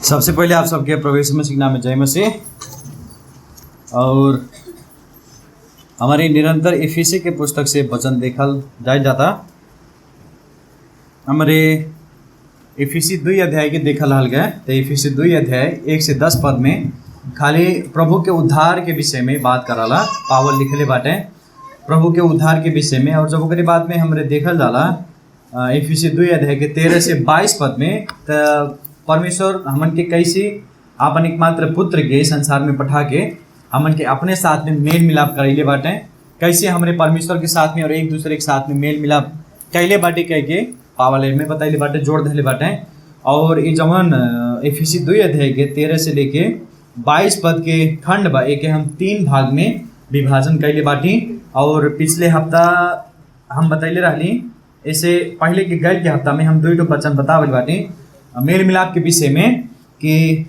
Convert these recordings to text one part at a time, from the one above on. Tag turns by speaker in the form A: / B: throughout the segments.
A: सबसे पहले आप सबके प्रभु यीशु मसीह के नाम में जय मसीह। और हमारी निरंतर एफीसी के पुस्तक से वचन देखल जाए जाता। हमारे एफीसी 2 अध्याय के देखल हल गए। तो एफीसी 2 अध्याय 1 से 10 पद में खाली प्रभु के उद्धार के विषय में बात कराला। पावल लिखले बाटे प्रभु के उद्धार के विषय में। और जब ओकरे बाद में हमरे देखल जाला एफीसी 2 अध्याय के 13 से 22 पद में त परमेश्वर हमन के कैसे अपन एकमात्र पुत्र के संसार में पठा के हमन के अपने साथ में मेल मिलाप करैले बाटे। कैसे हमरे परमेश्वर के साथ में और एक दूसरे के साथ में मेल मिलाप कैले बाटे कह के पावल में बताइले बाटे, जोड़ धले बाटे। और ये जवन एफीसी 2 अध्याय के 13 से लेके 22 पद के खंड बा एक हम 3 भाग में विभाजन कैले बाटी। और पिछले हफ्ता हम बतैले रहली, ऐसे पहले के गए के हफ्ता में हम 2 वचन बतावल बाटी मेल मिलाप के विषय में कि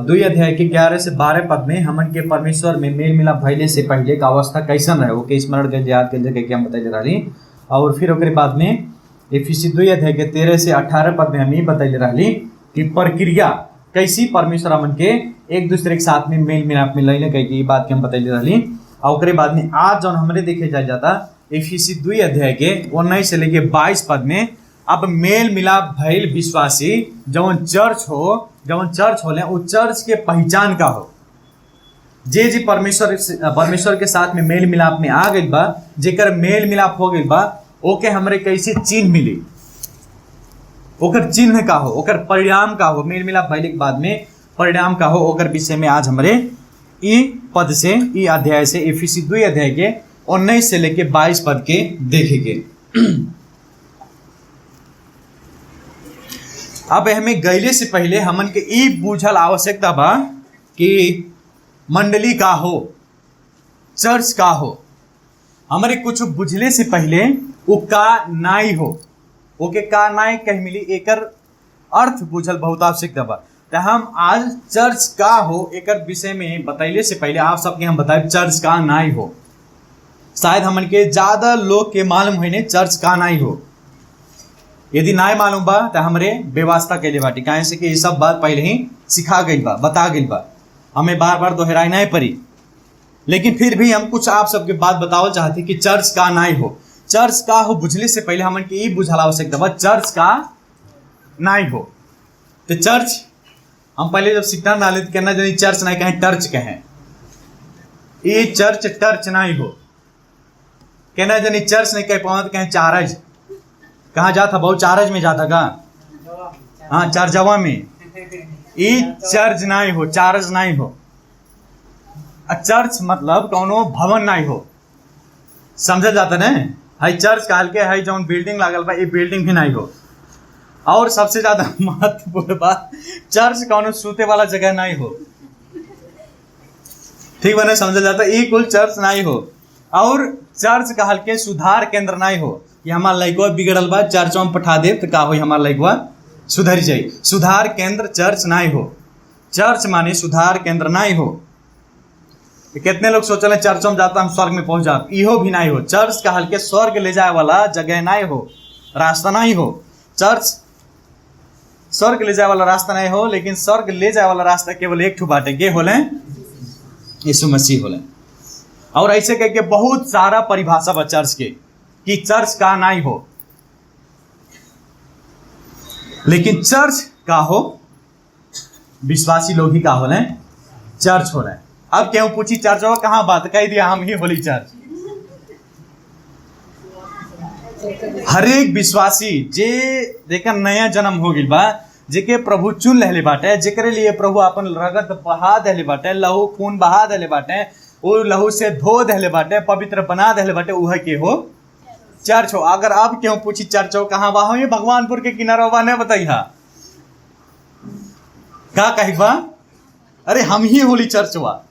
A: 2 अध्याय के 11 से 12 पद में हमन के परमेश्वर में मेल मिलाप भइले से पहले का अवस्था कैसन रहे वो के स्मरण के याद के हम बतैले रहली। और फिर ओकरे बाद में एफीसी 2 अध्याय के 13 से 18 पद में हम ये बतैले रहली कि प्रक्रिया कैसी परमेश्वर हमन के एक दूसरे के साथ में मेल मिलाप में लैले कह के बात के हम बतैले रहली। और ओकरे बाद में आज जौन हमरे देखे जाता एफीसी 2 अध्याय के 19 से लेके 22 पद में अब मेल मिलाप भइल विश्वासी जवन चर्च होले वो चर्च के पहचान का हो। जे परमेश्वर के साथ में मेल मिलाप में आ गइल बा, जेकर मेल मिलाप हो गइल बा, ओके हमरे कैसे चिन्ह मिली, ओकर चिन्ह का हो, ओकर परिणाम का हो। मेल मिलाप भइले के बाद में परिणाम का हो, ओकर विषय में आज हमरे ई पद से ई अध्याय से एफीसी 2 अध्याय के 19 से लेके 22 पद के देखेंगे। अब हमें गैले से पहले हमन के ई बूझल आवश्यकता बा कि मंडली का हो, चर्च का हो। हमारे कुछ बुझले से पहले वो का नाई हो, ओके का नाई कह मिली एकर अर्थ बुझल बहुत आवश्यकता बा। तो हम आज चर्च का हो एकर विषय में बतैले से पहले आप सबके हम बताए चर्च का नाई हो। शायद हमन के ज्यादा लोग के मालूम होने चर्च का नाई हो। यदि ना मालूम बा तो हमरे व्यवस्था कैले बाटी, काहे से कि ये सब बात पहले ही सिखा गई बा, बता गई बा, हमें बार बार दोहराई नहीं पड़ी। लेकिन फिर भी हम कुछ आप सबके बात बतावल चाहते कि चर्च का नाई हो। चर्च का हो बुझले से पहले हमन के ये बुझाला आवश्यकता बा चर्च का नाई हो। तो चर्च हम पहले जब सीखना डाले तो कहना जानी चर्च नहीं कहें टर्च कहें, ये चर्च टर्च नहीं हो। कहना जानी चर्च नहीं कह पाओ तो कहें चारज। कहाँ जाता बहुत चारज में जाता का, हाँ चारजवा में। ई चर्च नहीं हो, चार्ज नहीं हो। चर्च मतलब कौनो भवन नहीं हो, समझा जाता ना। हाई चर्च काल के हाई जौन बिल्डिंग लागल बा ये बिल्डिंग भी नहीं हो। और सबसे ज्यादा महत्वपूर्ण बात चर्च कौनो सूते वाला जगह नहीं हो, ठीक बने समझा जाता। ये कुल चर्च नहीं हो। और चर्च कहल के सुधार केंद्र नहीं हो कि हमार लइकवा बिगड़ल बा चर्चों में पठा दे तो का हो हमार लइकवा सुधर जाए। सुधार केंद्र चर्च नहीं हो। चर्च माने सुधार केंद्र नहीं हो। कितने लोग सोचले चर्चों में जाता हम स्वर्ग में पहुंच जाब, इहो भी नहीं हो। चर्च कहल के स्वर्ग ले जाए वाला जगह नहीं हो, रास्ता नहीं हो। चर्च स्वर्ग ले जाए वाला रास्ता नहीं हो, लेकिन स्वर्ग ले जाए वाला रास्ता केवल एक ठो बाटे, के होले यीशु मसीह होले। और ऐसे कह के बहुत सारा परिभाषा बा चर्च के कि चर्च का नहीं हो। लेकिन चर्च का हो विश्वासी लोग ही का हो रहे चर्च हो रहे। अब क्यों पूछी चर्च हो कहाँ बात कह दिया हम ही होली चर्च। हर एक विश्वासी जे जेकर नया जन्म हो गइल बा, जेके प्रभु चुन लेले बाटे, जेकरे लिए प्रभु अपन रगत बहा देले बाटे, लहू खून बहा देले बाटे, वो लहू से धो देले बाटे, पवित्र बना देले बाटे, उह के हो चर्च हो। अगर अब क्यों पूछी चर्च हो कहाँ बा, ये भगवानपुर के किनारा ने बताइया का कही बा, अरे हम ही होली चर्च हुआ।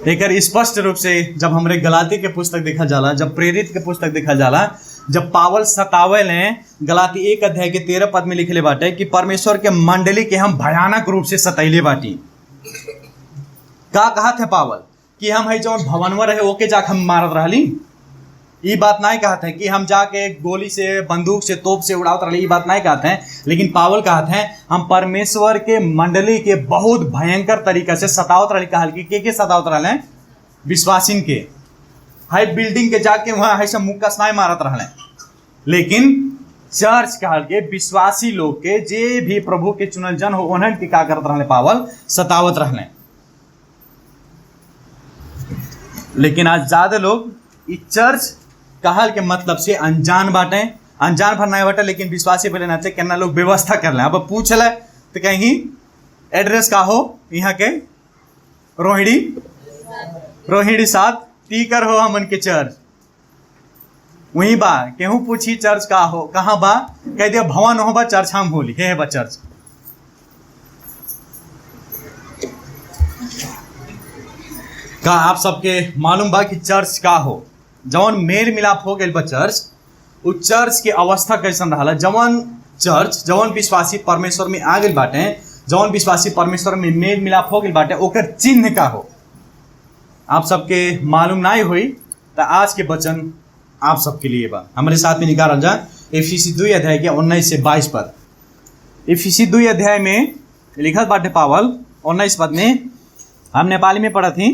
A: एक स्पष्ट रूप से जब हमरे गलाती के पुस्तक देखा जाला, जब प्रेरित के पुस्तक देखा जाला, जब पावल सतावल हैं गलाती 1 अध्याय के 13 पद में लिखले बाटे कि परमेश्वर के मंडली के हम भयानक रूप से सतैले बाटी। का कहा थे पावल कि हम है जौन भवनवा रहे ओके जाके हम मारत रहली, ये बात नहीं कहते हैं कि हम जाके गोली से, बंदूक से, तोप से उड़ावत रहे, ये बात नहीं कहते हैं। लेकिन पावल कहते हैं हम परमेश्वर के मंडली के बहुत भयंकर तरीका से सतावत रहे। कहल कि के सतावत रहे? विश्वासीन के। हाई बिल्डिंग के जाके वहाँ ऐसा मुक्का नहीं मारत रहे, लेकिन चर्च कहल के विश्वासी लोग के, जे भी प्रभु के चुनल जन हो, उन्हें की का करत रहे? पावल सतावत रहे। लेकिन आज ज्यादा लोग इस चर्च कहल के मतलब से अनजान बाटे, अनजान भर नहीं बाटे, लेकिन विश्वासी बोले नाचे केना लोग व्यवस्था कर ले। अब पूछ ले तो कहीं एड्रेस का हो यहाँ के रोहिणी 7 टीकर हो हमन के चर्च वहीं बा। केहू पूछी चर्च का हो कहाँ बा, कह दिया भवन हो बा, चर्च हम होली हे बा चर्च। का आप सबके मालूम बा कि चर्च का हो? जवन मेल मिलाप हो गए बा चर्च, उस चर्च के अवस्था कैसन रहा? जवन विश्वासी परमेश्वर में आ गए बाटे, जवन विश्वासी परमेश्वर में मेल मिलाप हो गए बाटे, ओकर चिन्ह का हो? आप सबके मालूम नहीं हुई तो आज के वचन आप सबके लिए बा। हमारे साथ में निकाल जा एफिसी 2 अध्याय के 19 से 22 पद। एफिसी 2 अध्याय में लिखत बाटे पावल 19 पद में, हम नेपाली में पढ़ा थी।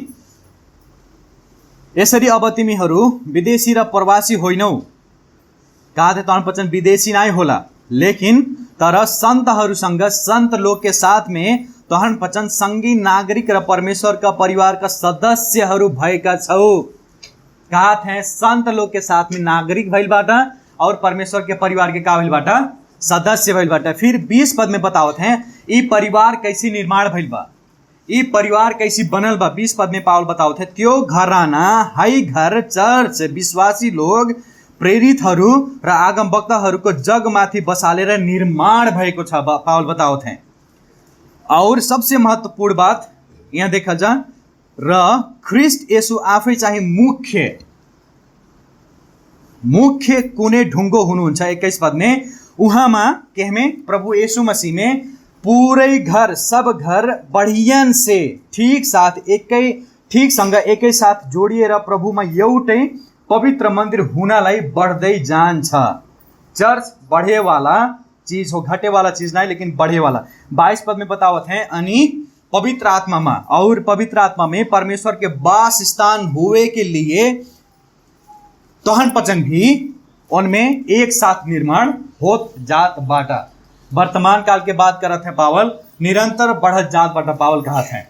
A: यसरी अब तिमीहरू विदेशी र प्रवासी होइनौ। कहा थे तहन वचन विदेशी नहीं होला, लेकिन तर संतहरूसँग, संत लोग के साथ में तहन वचन संगी नागरिक र परमेश्वर का परिवार का सदस्यहरू भएका छौ। कहा थे संत लोग के साथ में नागरिक भइल बाटा और परमेश्वर के परिवार के का भइल बाटा? सदस्य भइल बाटा। फिर 20 पद में बतावत हैं ई परिवार कैसी निर्माण भइल बा, ई परिवार कैसी बनल बा। 20 पद में पावल बतावत है त्यो घराना हाई घर चर्च विश्वासी लोग प्रेरितहरू र आगमवक्ताहरूको जगमाथि बसालेर निर्माण भएको छ, पावल बतावत हैं। और सबसे महत्वपूर्ण बात यहाँ देखा जा, र ख्रिस्ट येशू आफै चाहिँ मुख्य कुनै ढुङ्गो हुनुहुन्छ। 21 पद में उहाँमा के में प्रभु येशू मसीह में पूरे घर, सब घर बढ़ियन से ठीक सँग एकै साथ जोडिएर प्रभुमा एउटै पवित्र मन्दिर हुनलाई बढ्दै जान्छ। चर्च बढ़े वाला चीज हो, घटे वाला चीज नहीं, लेकिन बढ़े वाला। 22 पद में बतावत हैं अनि पवित्र आत्मा में, और पवित्र आत्मा में परमेश्वर के वास स्थान हुए के लिए तहन पचन भी उनमें एक साथ निर्माण होत जात बाटा। वर्तमान काल के बात करत हैं पावल, निरंतर बढ़त जात बाटा पावल कहत हैं।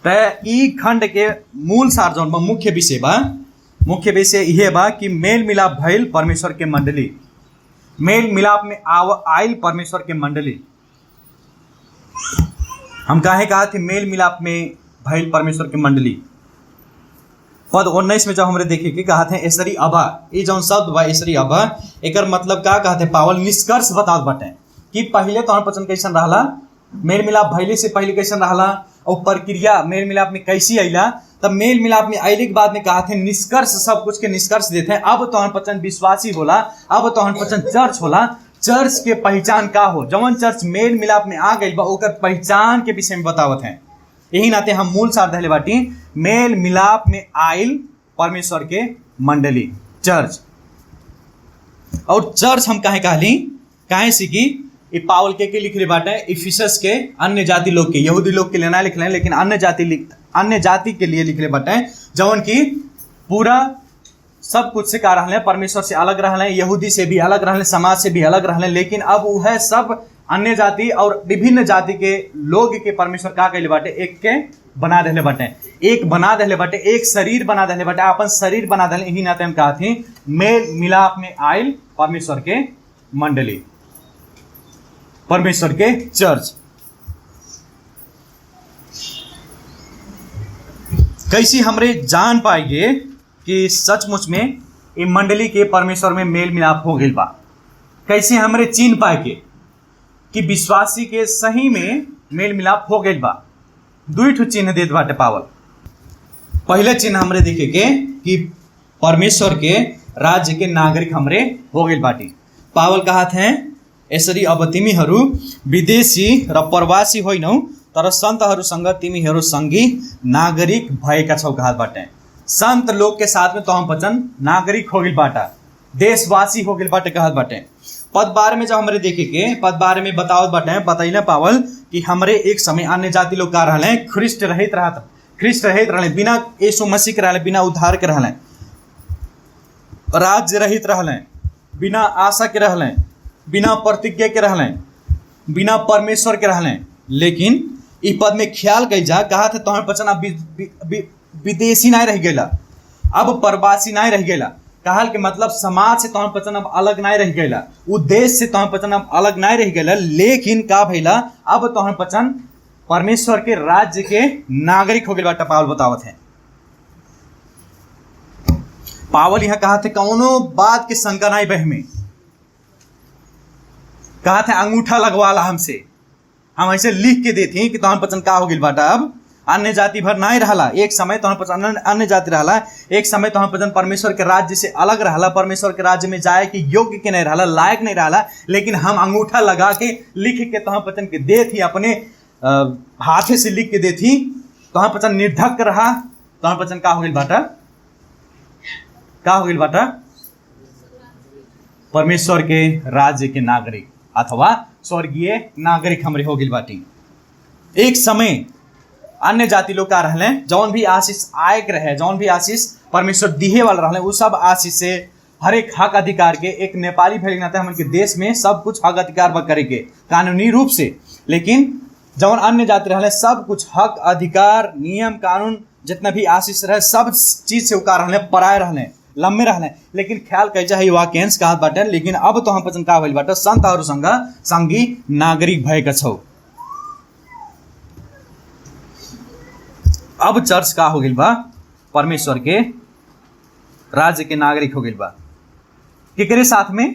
A: तो ई खंड के मूल सार जौन बा, मुख्य विषय यह बा कि मेल मिलाप भइल परमेश्वर के मंडली, मेल मिलाप में आयल परमेश्वर के मंडली। हम काहे कहा थे मेल मिलाप में भइल परमेश्वर के मंडली? पद 19 में जब हमरे देखे कि कहा थे ऐसरी अबा, ये जौन शब्द बा ऐसरी अबा, एकर मतलब का कहते पावल निष्कर्ष बतात बाटे कि पहले तो वचन कैसन रहला, मेल मिलाप भइले से पहले कैसन रहला, और प्रक्रिया मेल मिलाप में कैसी आइला। तब मेल मिलाप में आइले के बाद में कहा थे निष्कर्ष, सब कुछ के निष्कर्ष देते हैं। अब तो वचन विश्वासी होला, अब तो वचन चर्च होला। चर्च के पहचान का हो, जवन चर्च मेल मिलाप में आ गई बा ओकर पहचान के विषय में बतावत हैं। यही नाते हम मूल सार धैले बाटी मेल मिलाप में आयल परमेश्वर के मंडली चर्च। और चर्च हम काहे कहली, काहे से कि ये पावल के लिखले बाटे इफिसस के अन्य जाति लोग के, यहूदी लोग के लिए ना लिखले, लेकिन अन्य जाति के लिए लिखले बाटे, जवन की पूरा सब कुछ से का रहले, परमेश्वर से अलग रहले, यहूदी से भी अलग रहले, समाज से भी अलग रहले। लेकिन अब वह सब अन्य जाति और विभिन्न जाति के लोग के परमेश्वर का कहले बाटे एक के बना देले बाटे, एक बना देले बाटे, एक शरीर बना देले बाटे, अपन शरीर बना देले। यही नाते हम कहा थी मेल मिलाप में आयल परमेश्वर के मंडली, परमेश्वर के चर्च। कैसी हमरे जान पाएंगे कि सचमुच में ये मंडली के परमेश्वर में मेल मिलाप हो गई बा? कैसे हमरे चिन्ह पाएंगे कि विश्वासी के सही में मेल मिलाप हो गई बा? 2 चिन्ह देत बाटे पावल। पहले चिन्ह हमरे देखे के कि परमेश्वर के राज्य के नागरिक हमरे हो गई बाटी। पावल कहत हैं यसरी अब तिमीहरू विदेशी र प्रवासी होइनौ, तर सन्तहरूसँग तिमीहरू सँगी नागरिक भएका छौ कहत बाटे। संत लोग के साथ में तोहम वचन नागरिक हो गइल बाटा, देशवासी हो गइल बाटे कहत बाटे। पद 12 में जब हमरे देखे के पद 12 में बतावत बाटे, बतैले पावल कि हमरे एक समय अन्य जाति लोग का रहले, ख्रिस्ट रहित रहले, बिना यीशु मसीह के रहले, बिना उद्धार के रहले, राज्य रहित रहले, बिना आशा के रहले, बिना प्रतिज्ञा के रहले, बिना परमेश्वर के रहले। लेकिन इ पद में ख्याल कई जा, कहा थे तोहर वचन अब विदेशी नहीं रह गया, अब प्रवासी नहीं रह गया। कहल के मतलब समाज से तोहर वचन अब अलग नहीं रह गया, उद्देश्य से तोहर वचन अब अलग नहीं रह गया। लेकिन का भइला, अब तोहर वचन परमेश्वर के राज्य के नागरिक हो गए बाटा। पावल बतावत है, पावल यहाँ कहा थे कौनो बात के शंका नहीं बह में, कहा थे अंगूठा लगवाला हमसे, हम ऐसे लिख के देते कि तोहर वचन का हो गइल बाटा। अब अन्य जाति भर नहीं रहला, एक समय तोहर वचन अन्य जाति रहला, एक समय तोहर वचन परमेश्वर के राज्य से अलग रहला, परमेश्वर के राज्य में जाए कि योग्य के नहीं रहला, लायक नहीं रहला। लेकिन हम अंगूठा लगा के लिख के तोहर वचन के दे थी, अपने हाथे से लिख के दे थी, तोहर वचन निर्धक रहा। तोहर वचन का हो गइल बाटा, का हो गइल बाटा, परमेश्वर के राज्य के नागरिक अथवा स्वर्गीय नागरिक हमरे हो गइल बाटी। एक समय अन्य जाति लोग का रहले, जौन भी आशीष आयक रहे, जौन भी आशीष परमेश्वर दिहे वाला रहले, वो सब आशीष से हर एक हक अधिकार के एक नेपाली भेल नाते हमन के देश में सब कुछ हक अधिकार बा करे के कानूनी रूप से। लेकिन जौन अन्य जाति रहले सब कुछ हक अधिकार नियम कानून जितना भी आशीष रहे सब चीज से उका रहले, पराए रहले, लम्बे रहले। लेकिन ख्याल कह जा वाक्यांश कहत बाटे, लेकिन अब तो हम वचन का भइल बाटे, संत और संगी नागरिक भएका छौ। अब चर्च का हो गइल बा, परमेश्वर के राज्य के नागरिक हो गइल बा। केकरे साथ में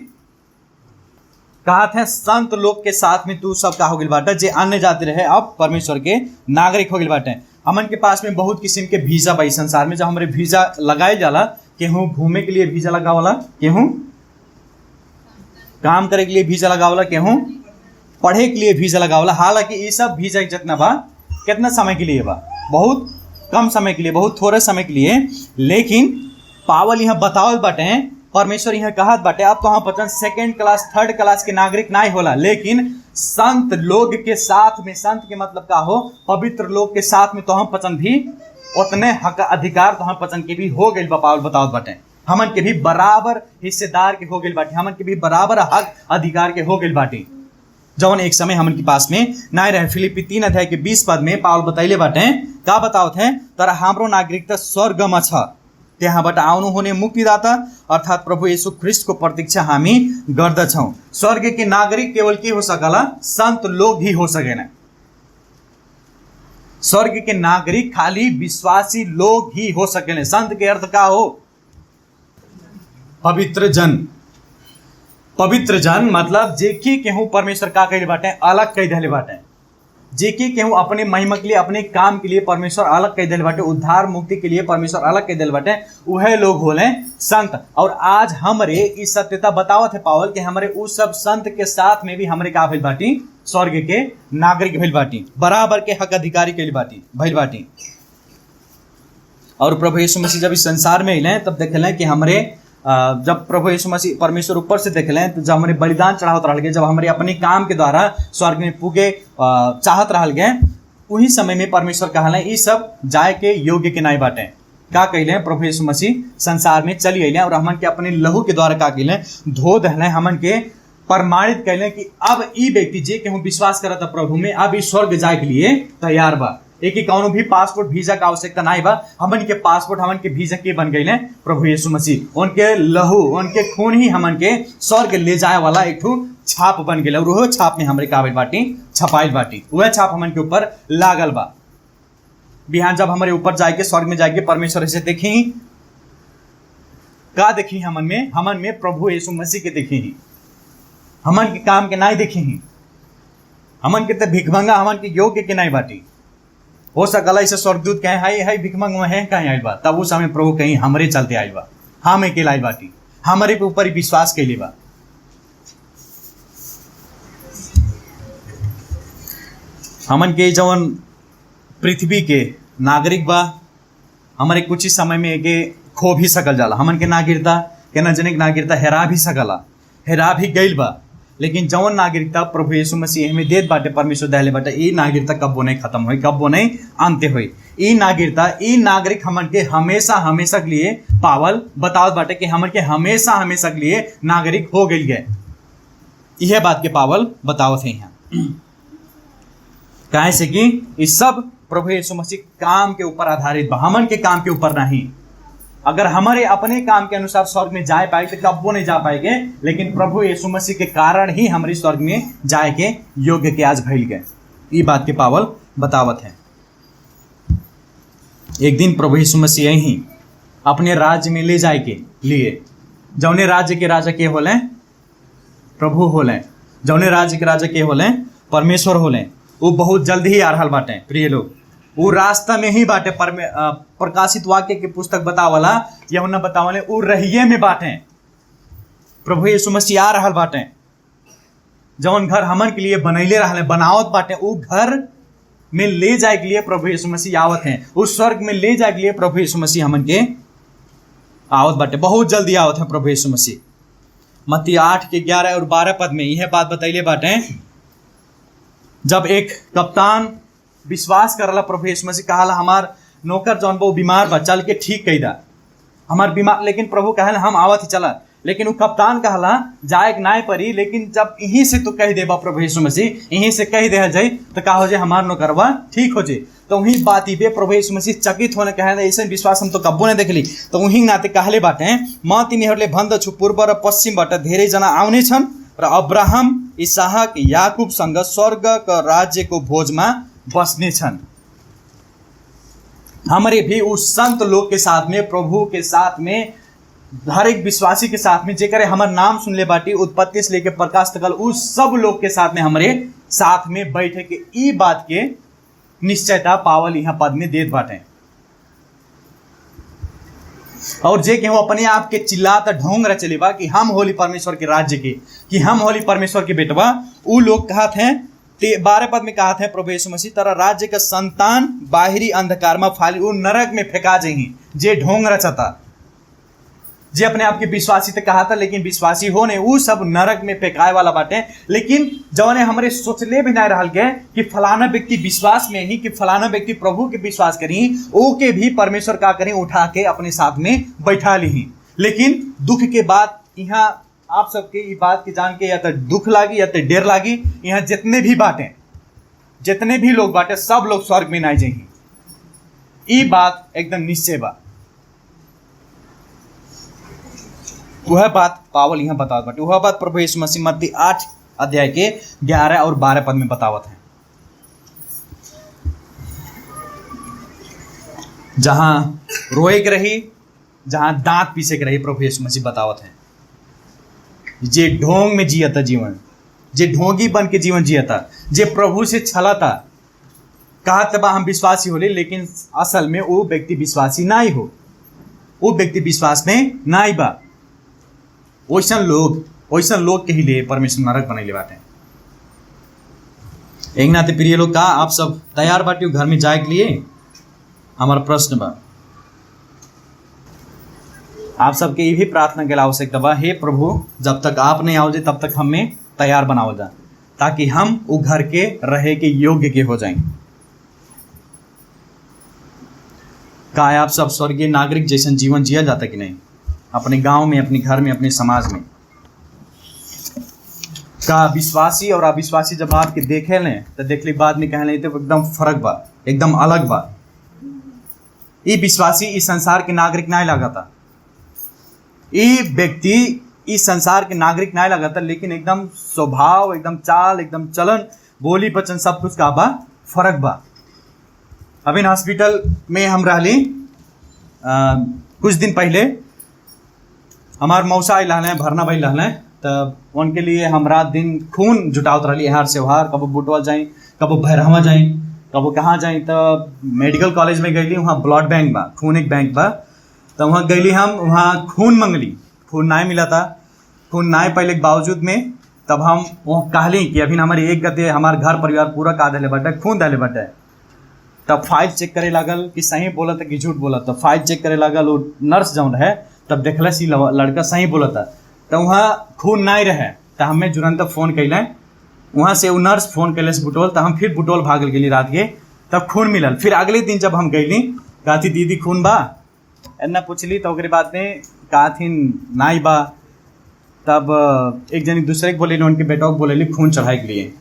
A: कहा थे, संत लोग के साथ में तू सब का हो गइल बाटे, जे अन्य जाति रहे अब परमेश्वर के नागरिक हो गइल बाटे। हमन के पास में बहुत किस्म के वीजा बा संसार में, जब हमरे वीजा लगाए जाला, केहू घूमे के लिए वीजा लगावला, केहू काम करे के लिए वीजा लगावला, केहू पढ़े के लिए वीजा लगावला। हालांकि ये सब वीजा जितना बा कितना समय के लिए बा, बहुत कम समय के लिए, बहुत थोड़े समय के लिए। लेकिन पावल यहाँ बतावल बाटे, परमेश्वर यहाँ कहत बाटे, अब तो हम वचन सेकेंड क्लास थर्ड क्लास के नागरिक नहीं होला, लेकिन संत लोग के साथ में, संत के मतलब का हो, पवित्र लोग के साथ में तो हम वचन भी उतने हक अधिकार तो हम वचन के भी हो गइल बा। पावल बतावत बाटे हमन के भी बराबर हिस्सेदार के हो गइल बाटे, हमन के भी बराबर हक अधिकार के हो गइल बाटे, जौन एक समय हमन के पास में नहीं रहे। फिलिपी 3 अध्याय के 20 पद में पावल बतैले बाटे, का बतावत है, तर हाम्रो नागरिकता स्वर्गमा छ, त्यहाँबाट आउनु हुने मुक्तिदाता अर्थात प्रभु यीशु ख्रिस्ट को प्रतीक्षा हामी गर्दछौं। स्वर्ग के नागरिक केवल के हो सकला, संत लोग ही हो सकेन। स्वर्ग के नागरिक खाली विश्वासी लोग ही हो सकेन। संत के अर्थ का हो, पवित्र जन। पवित्र जन मतलब जे कि केहू परमेश्वर का कहले बाटे, अलग कह देले बाटे, जे कि केहू अपने महिमा के लिए, अपने काम के लिए परमेश्वर अलग कह देले बाटे, उद्धार मुक्ति के लिए परमेश्वर अलग कह देले बाटे, वह लोग होले संत। और आज हमरे इस सत्यता बतावत है पावल कि हमरे उस सब संत के साथ में भी हमरे का भइल बाटी, स्वर्ग के नागरिक भइल बाटी, बराबर के हक अधिकारी के बाटी भइल बाटी। और प्रभु यीशु मसीह जब इस संसार में अइले तब देखले कि हमरे जब प्रभु यीशु मसीह परमेश्वर ऊपर से देखले, तो जब हमारे बलिदान चढ़ावत रह गए, जब हमारे अपने काम के द्वारा स्वर्ग में पुगे चाहत रह गए, उही समय में परमेश्वर कहले ये सब जाए के योग्य के नहीं बाटे। का कहले, प्रभु यीशु मसीह संसार में चली अइले और हमन के अपने लहू के द्वारा का कहले, धो दहले, हमन के प्रमाणित कहले कि अब ई व्यक्ति जे केहू विश्वास करता प्रभु में, अब इस स्वर्ग जाए के लिए तैयार बा। एक ही कौनो भी पासपोर्ट वीजा का आवश्यकता नहीं बा। हमन के पासपोर्ट, हमन के वीजा के बन गए प्रभु यीशु मसीह, उनके लहू, उनके खून ही हमन के स्वर्ग ले जाए वाला एक ठो छाप बन गए। और वह छाप में हमरे काबिल बाटी छपाइल बाटी, वह छाप हमन के ऊपर लागल बा। बिहान जब हमारे ऊपर जाएके, स्वर्ग में जाएके, परमेश्वर से देखी, का देखी हमन में प्रभु यीशु मसीह के देखी, हमन के काम के नहीं देखी, हमन के भिखमंगा, हमन के योग्य के नहीं बाटी। हो सकला इसे स्वर्गदूत कहे हाई भिखमंग में है कहीं आइल बा, तब उस समय प्रभु कहीं हमरे चलते आइल बा, हम अकेला आइल बाटी, हमारे पे ऊपर विश्वास कैले बा। हमन के जवन पृथ्वी के नागरिक बा, हमारे कुछ ही समय में एके खो भी सकल जाला, हमन के नागरिकता केना जनिक नागरिकता हेरा भी सकला, हेरा भी गइल बा। लेकिन जौन नागरिकता प्रभु यीशु मसीह हमें देत बाटे परमेश्वर दहले बाटे, ई नागरिकता कब्बो नहीं खत्म होई, कब्बो नहीं अंत्य होई। ई नागरिकता, ई नागरिक हमन के हमेशा हमेशा के लिए पावल बतावत बाटे कि हमन के हमेशा हमेशा के लिए नागरिक हो गइल गए। यह बात के पावल बतावत है यहाँ, काहे से कि इस सब प्रभु यीशु मसीह काम के ऊपर आधारित बा, हमन के काम के ऊपर नहीं। अगर हमारे अपने काम के अनुसार स्वर्ग में जाए पाए तो कब्बो नहीं जा पाएंगे, लेकिन प्रभु यीशु मसीह के कारण ही हमारे स्वर्ग में जाए के योग्य के आज भइल गए। ये बात के पावल बतावत है। एक दिन प्रभु यीशु मसीह ही अपने राज्य में ले जाए के लिए, जौने राज्य के राजा के होले प्रभु होले, जौने राज्य के राजा के होले परमेश्वर होले, वो बहुत जल्द ही आ रहल बाटे प्रिय लोग। वो रास्ता में ही बाटे, प्रकाशित वाक्य की पुस्तक बतावला यूहन्ना बतावले वो रहिए में बाटे, प्रभु यीशु मसीह आ रहल बाटे। जौन घर हमन के लिए बनैले रहले बनावत बाटे, वो घर में ले जाए के लिए प्रभु यीशु मसीह आवत हैं, उस स्वर्ग में ले जाए के लिए प्रभु यीशु मसीह हमन के आवत बाटे, बहुत जल्दी आवत है प्रभु यीशु मसीह। मत्ती 8 के 11 और 12 पद में यह बात बतैले बाटे, जब एक कप्तान विश्वास करला प्रभु यीशु मसीह कहला हमार नौकर जौन वो बीमार बा, चल के ठीक कई दा हमार बीमार, लेकिन प्रभु कहला हम आवत ही चला, लेकिन वो कप्तान कहला जाए नाय परी, लेकिन जब यहीं से तो कह देबा प्रभु यीशु मसीह, यहीं से कह दे जाए तो का हो जाए हमार नौकरवा ठीक हो जाए। तो वही बात ही पे प्रभु यीशु मसीह चकित होने कहले ऐसे विश्वास हम तो कब्बो नहीं देखली। तो वही नाते कहले बाटे, म तिनीहरूले भन्दछु पूर्व र पश्चिमबाट धेरै जना आउने छन् र अब्राहम इसहाक याकूबसँग स्वर्गका राज्यको भोजमा बसने छन्। हमारे भी उस संत लोग के साथ में, प्रभु के साथ में, हर एक विश्वासी के साथ में, जेकरे हमार नाम सुन ले बाटी उत्पत्ति से लेके प्रकाश तक उस सब लोग के साथ में हमारे साथ में बैठे के ई बात के निश्चयता पावल यहाँ पद में देत बाटे। और जे केहू अपने आप के चिल्लाता ढोंग रह चले बा कि हम होली परमेश्वर के राज्य के, कि हम होली परमेश्वर के बेटवा, उ लोग कहत हैं 12 पद में कहत हैं प्रभु यीशु मसीह तरह राज्य का संतान बाहरी अंधकार में फाली उ नरक में फेंका जही। जे ढोंग रचता, जे अपने आप के विश्वासी तक कहा था लेकिन विश्वासी हो नहीं, वो सब नरक में फेंकाए वाला बाटे। लेकिन जौने हमारे सोचले भी नहीं रहल गए कि फलाना व्यक्ति विश्वास में ही, कि फलाना व्यक्ति प्रभु के विश्वास करी, ओके भी परमेश्वर का करें उठा के अपने साथ में बैठा ली। लेकिन दुख के बाद यहाँ आप सबके ये बात की जान के या तो दुख लागी या तो डेर लागी, यहाँ जितने भी बाटे, जितने भी लोग बाटे, सब लोग स्वर्ग में नहीं जाएंगे। ये बात एकदम निश्चय बा। वह बात पावल यहाँ बतावत बाटे, वह बात प्रभु यीशु मसीह मत्ती 8 अध्याय के 11 और 12 पद में बतावत है, जहां रोए के रही, जहां दांत पीसे के रही, प्रभु यीशु मसीह बतावत है। जे ढोंग में जियता जीवन, जे ढोंगी बन के जीवन जियता, जे प्रभु से छलाता, कहा तबा हम विश्वासी होले, लेकिन असल में वो व्यक्ति विश्वासी नहीं हो, वो व्यक्ति विश्वास में नहीं बा। वैसन लोग के ही लिए परमेश्वर नरक बनैले बाटे। एक नाते प्रिय लोग, का आप सब तैयार बाटे घर में जाए के लिए? हमारा प्रश्न बा, आप सबके ये भी प्रार्थना के आवश्यकता बा, हे प्रभु जब तक आप नहीं आओ जाए तब तक हमें तैयार बनाओ जा, ताकि हम वो घर के रहे के योग्य के हो जाएं। का आप सब स्वर्गीय नागरिक जैसन जीवन जिया जाता कि नहीं? अपने गांव में, अपने घर में, अपने समाज में। का विश्वासी और अविश्वासी जब आपके देखे लें तो देखले बाद में कह लें तो एकदम फर्क बा, एकदम अलग बा। ये विश्वासी इस संसार के नागरिक नहीं लगाता, ये व्यक्ति इस संसार के नागरिक नहीं लगाता, लेकिन एकदम स्वभाव, एकदम चाल, एकदम चलन, बोली वचन सब कुछ का बा फर्क बा। अभी हॉस्पिटल में हम रहली कुछ दिन पहले, हमार मौसा आई रहने, भरना भाई रहने, तब उनके लिए हम रात दिन खून जुटावत रही, हर से हर, कबो बुटवल जाए, कबो भैरहवा जाए, कबो कहाँ जाए। तो मेडिकल कॉलेज में गईली, वहाँ ब्लड बैंक बा, खून एक बैंक बा। तो वहाँ गईली, हम वहाँ खून मंगली, खून नहीं मिला था, खून नहीं पहले के बावजूद में। तब हम वहाँ कहली कि अभी हमारे एक गते हमारे घर परिवार पूरा का दिले बटे, खून दिले बटे। तब फाइल चेक करे लागल कि सही बोला था कि झूठ बोला था। फाइल चेक करे लागल, वो नर्स जौन है तब देखलस ही लड़का सही बोला था। तो वहाँ खून नहीं रहे तो हमें तुरंत फोन कैले, वहाँ से वो नर्स फोन कैले से बुटोल, तो हम फिर बुटोल भागल गेली रात के, तब खून मिलल। फिर अगले दिन जब हम गईली कहती दीदी खून बा, एना पूछली तो ओकरे बाद में कहथिन नाई बा। तब एक जनी दूसरे के बोले, उनके बेटा को बोले खून चढ़ाए के लिए,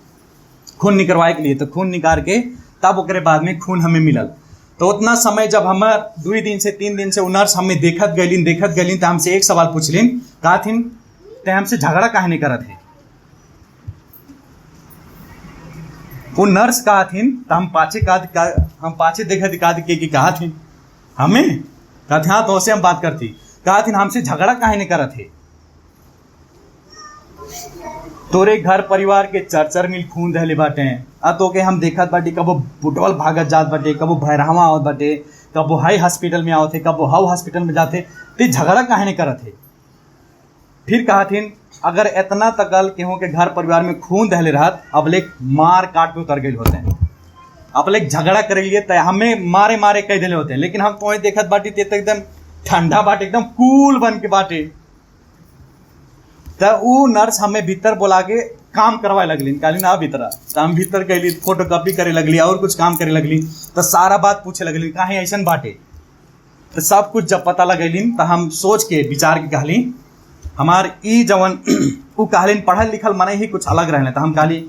A: खून निकलवाए के लिए। तो खून निकाल के तब ओकरे बाद में खून हमें मिलल। तो उतना समय जब हम 2 दिन से 3 दिन से नर्स हमें देखत गईलिन तो हमसे एक सवाल पूछलिन, कहथिन ते हमसे झगड़ा काहे नहीं करत है। वो नर्स कहथिन तो हम पाछे देखत के कहथिन हमें, कहते हाँ तो से हम बात करती, कहथिन हमसे झगड़ा काहे नहीं करत है। तोरे घर परिवार के चर मिल खून दहले बाटे, तो के हम देखत बाटे कबो बुटवल भागत जात बाटे, कबो भैरहवा आवत बाटे, कबो हाई हॉस्पिटल में आवत है, कबो हाउ हॉस्पिटल में जाते, ते झगड़ा काहे नहीं करत है। फिर कहथिन अगर इतना तकल केहू के घर परिवार में खून दहले रहत, अब ले मार काट पे उतर गए होते हैं, अब ले झगड़ा करे लिए तो हमें मारे कह दिले होते हैं। लेकिन हम तो देखत बाटी ते एकदम ठंडा बाटे, एकदम कूल बन के बाटे। तो वो नर्स हमें भीतर बुला के काम करवाए लगली, कहली ना भीतर। तो हम भीतर गईली, फोटो कॉपी करे लगली और कुछ काम करे लगली। तो सारा बात पूछे लगली काहे ऐसा बाटे। तो सब कुछ जब पता लगैली तो हम सोच के विचार के कहली हमार ई जवन वो कहलिन पढ़ल लिखल मने ही कुछ अलग रहने। तो हम कहली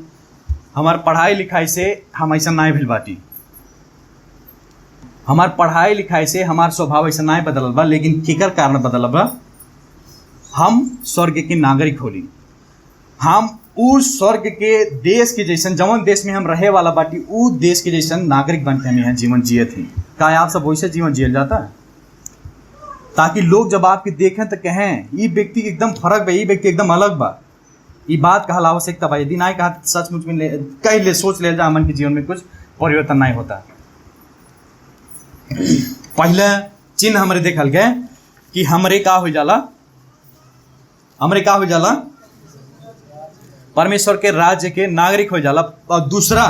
A: हमार पढ़ाई लिखाई से हम ऐसा नहीं भेल बाटी, हमार पढ़ाई लिखाई से हमार स्वभाव ऐसा नहीं बदलल बा। लेकिन केकर कारण बदलल बा, हम स्वर्ग के नागरिक होली, हम उस स्वर्ग के देश के जैसन जवन देश में हम रहे वाला बाटी उ देश के जैसन नागरिक बनते हम यहाँ जीवन जिए थे। क्या आप सब वैसे जीवन जियल जाता है, ताकि लोग जब आपके देखें तो कहें ये व्यक्ति एकदम फर्क बा, ये व्यक्ति एकदम अलग बा। ये बात कहल आवश्यकता बा, यदि नहीं कहा सचमुच में कह ले सोच ले जा मन के जीवन में कुछ परिवर्तन नहीं होता। पहले चिन्ह हमारे देखल गए कि हमरे का हो जाला, हमरे का हो जाला परमेश्वर के राज्य के नागरिक हो जाला। और दूसरा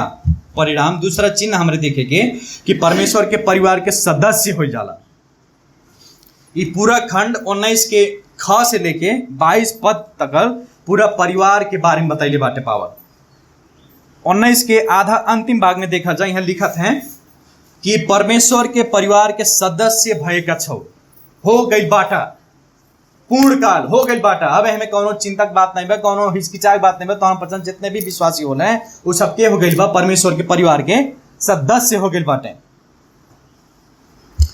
A: परिणाम, दूसरा चिन्ह हमारे देखे के कि परमेश्वर के परिवार के सदस्य हो जाला। ये पूरा खंड 19 के ख से लेके 22 पद तक पूरा परिवार के बारे में बताइले बाटे पावर। 19 के आधा अंतिम भाग में देखा जाए, यहाँ लिखत है कि परमेश्वर के परिवार के सदस्य भय का छो हो गई बाटा, पूर्ण काल हो गई बाटा। अब हमें कोनो चिंतक बात नहीं बा, कोनो हिचकिचाक बात नहीं बा। तो हम पसंद जितने भी विश्वासी हो रहे हैं वो सबके हो गई बा, परमेश्वर के परिवार के सदस्य हो गई बाटे।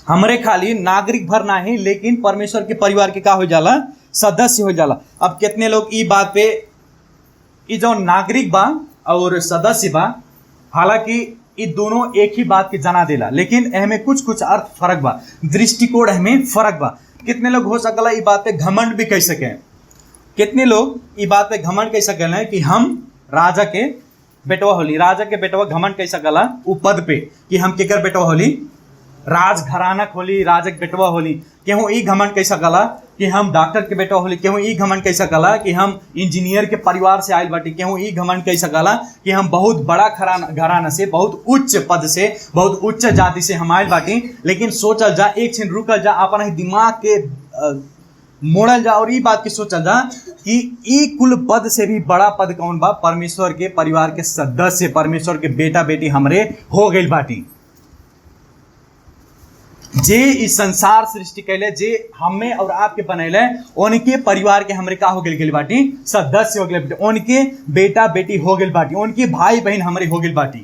A: हमरे खाली नागरिक भर ना ही, लेकिन परमेश्वर के परिवार के का हो जाला, सदस्य हो जाला। अब कितने लोग ई बात पे ई जो नागरिक बा और सदस्य बा, हालांकि ये दोनों एक ही बात के जना देला, लेकिन हमें कुछ कुछ अर्थ फर्क बा, दृष्टिकोण हमें फर्क बा। कितने लोग हो सकला ई बात पे घमंड भी कह सके, कितने लोग ई बात पे घमंड कह सकला कि हम राजा के बेटवा होली। राजा के बेटवा घमंड कह सकला उ पद पे कि हम केकर बेटवा होली, राज घराना खोली, राजक बेटवा होली। केहू ई घमंड कह सकला कि हम डॉक्टर के बेटवा होली। केहू ई घमंड कह सकला कि हम इंजीनियर के परिवार से आयल बाटी। केहू ई घमंड कह सकला कि हम बहुत बड़ा घराना से, बहुत उच्च पद से, बहुत उच्च जाति से हम आयल बाटी। लेकिन सोचल जा, एक क्षण रुकल जा, अपन ही दिमाग के मोड़ल जा और ई बात की सोचल जा कि ई कुल पद से भी बड़ा पद कौन बा, परमेश्वर के परिवार के सदस्य, परमेश्वर के बेटा बेटी हमरे हो गई बाटी। जे इस संसार सृष्टि कैले, जे हमें और आपके बनैले, उनके परिवार के हमरे का हो गई बाटी, सदस्य हो गए बाटी, उनके बेटा बेटी हो गई बाटी, उनके भाई बहन हमरे हो गई बाटी।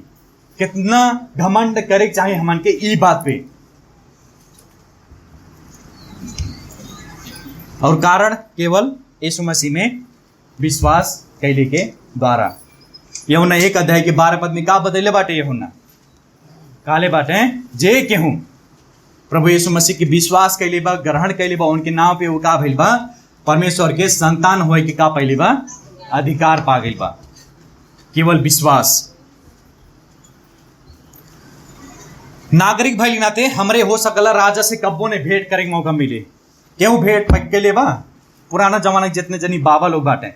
A: कितना घमंड करे चाहे हमन के ई बात पे। और कारण केवल यीशु मसीह में विश्वास कैले के द्वारा। यूहन्ना 1 अध्याय के 12 पद में का बतैले बाटे, यूहन्ना काले बाटे जे केहू प्रभु यीशु मसीह के विश्वास कैले बा, ग्रहण कैले बा, उनके नाम पे वो का भइल बा, परमेश्वर के संतान होए के का पहले बा, अधिकार पा गइल बा। केवल विश्वास। नागरिक भइल नाते हमरे हो सकला राजा से कब्बो ने भेंट करे के मौका मिले। क्यों भेंट कैले बा, पुराना जमाना के जितने जनी बाबा लोग बाटे,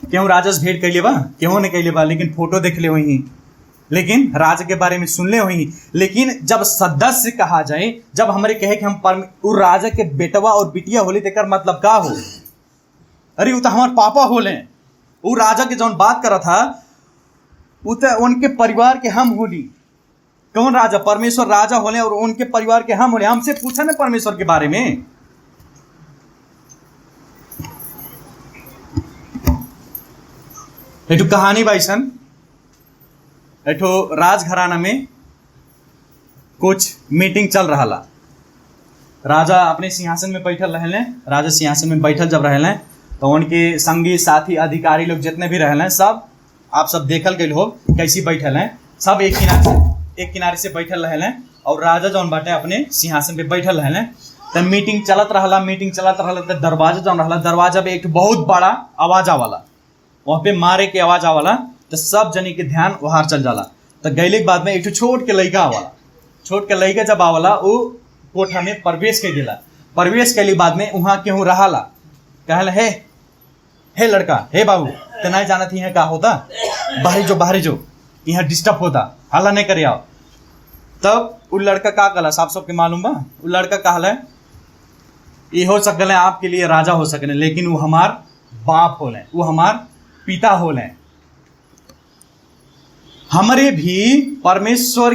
A: क्यों राजा से भेंट कैले बा, क्यों ने कैले बा, लेकिन फोटो देख ले वही लेकिन राजा के बारे में सुनले हुई, लेकिन जब सदस्य कहा जाए, जब हमारे कहे कि हम उ राजा के बेटवा और बिटिया होली तेकर मतलब का हो? अरे वो तो हमारे पापा होले। वो राजा के जौन बात करा था वो तो उनके परिवार के हम होली। कौन राजा? परमेश्वर राजा होले और उनके परिवार के हम होले। हमसे पूछा ना परमेश्वर के बारे में। एठो कहानी बाईसन, एठो राजघराना में कुछ मीटिंग चल रहा ला। राजा अपने सिंहासन में बैठल रहे। राजा सिंहासन में बैठल जब रहे तो उनके संगी साथी अधिकारी लोग जितने भी रहे सब, आप सब देखल गए हो कैसी बैठल हैं। सब एक किनारे से बैठल रहे और राजा जौन बाटे अपने सिंहासन पे बैठल रहे। तो मीटिंग चलत रहा तो दरवाजा जौन रहा, दरवाजा पे एक बहुत बड़ा आवाज आवाला, वहाँ पे मारे के आवाज आवाला। तो सब जनी के ध्यान वहां चल जाला। तो गैले के बाद में एक छोट के लड़का आवाला। छोट के लड़का जब आवाला वो कोठा में प्रवेश कर दिला। प्रवेश कैली बाद में वहाँ केहू रहाला, कहल हे लड़का, हे बाबू, तो नहीं जानत ही है का होता, बाहरी जो यहाँ डिस्टर्ब होता, हल्ला नहीं करे आओ। तब वो लड़का का कहला, आप सबके मालूम बा, वो लड़का कहला ये हो सकले आपके लिए राजा हो सकले, लेकिन वो हमार बाप होले, वो हमार पिता होले। हमारे भी परमेश्वर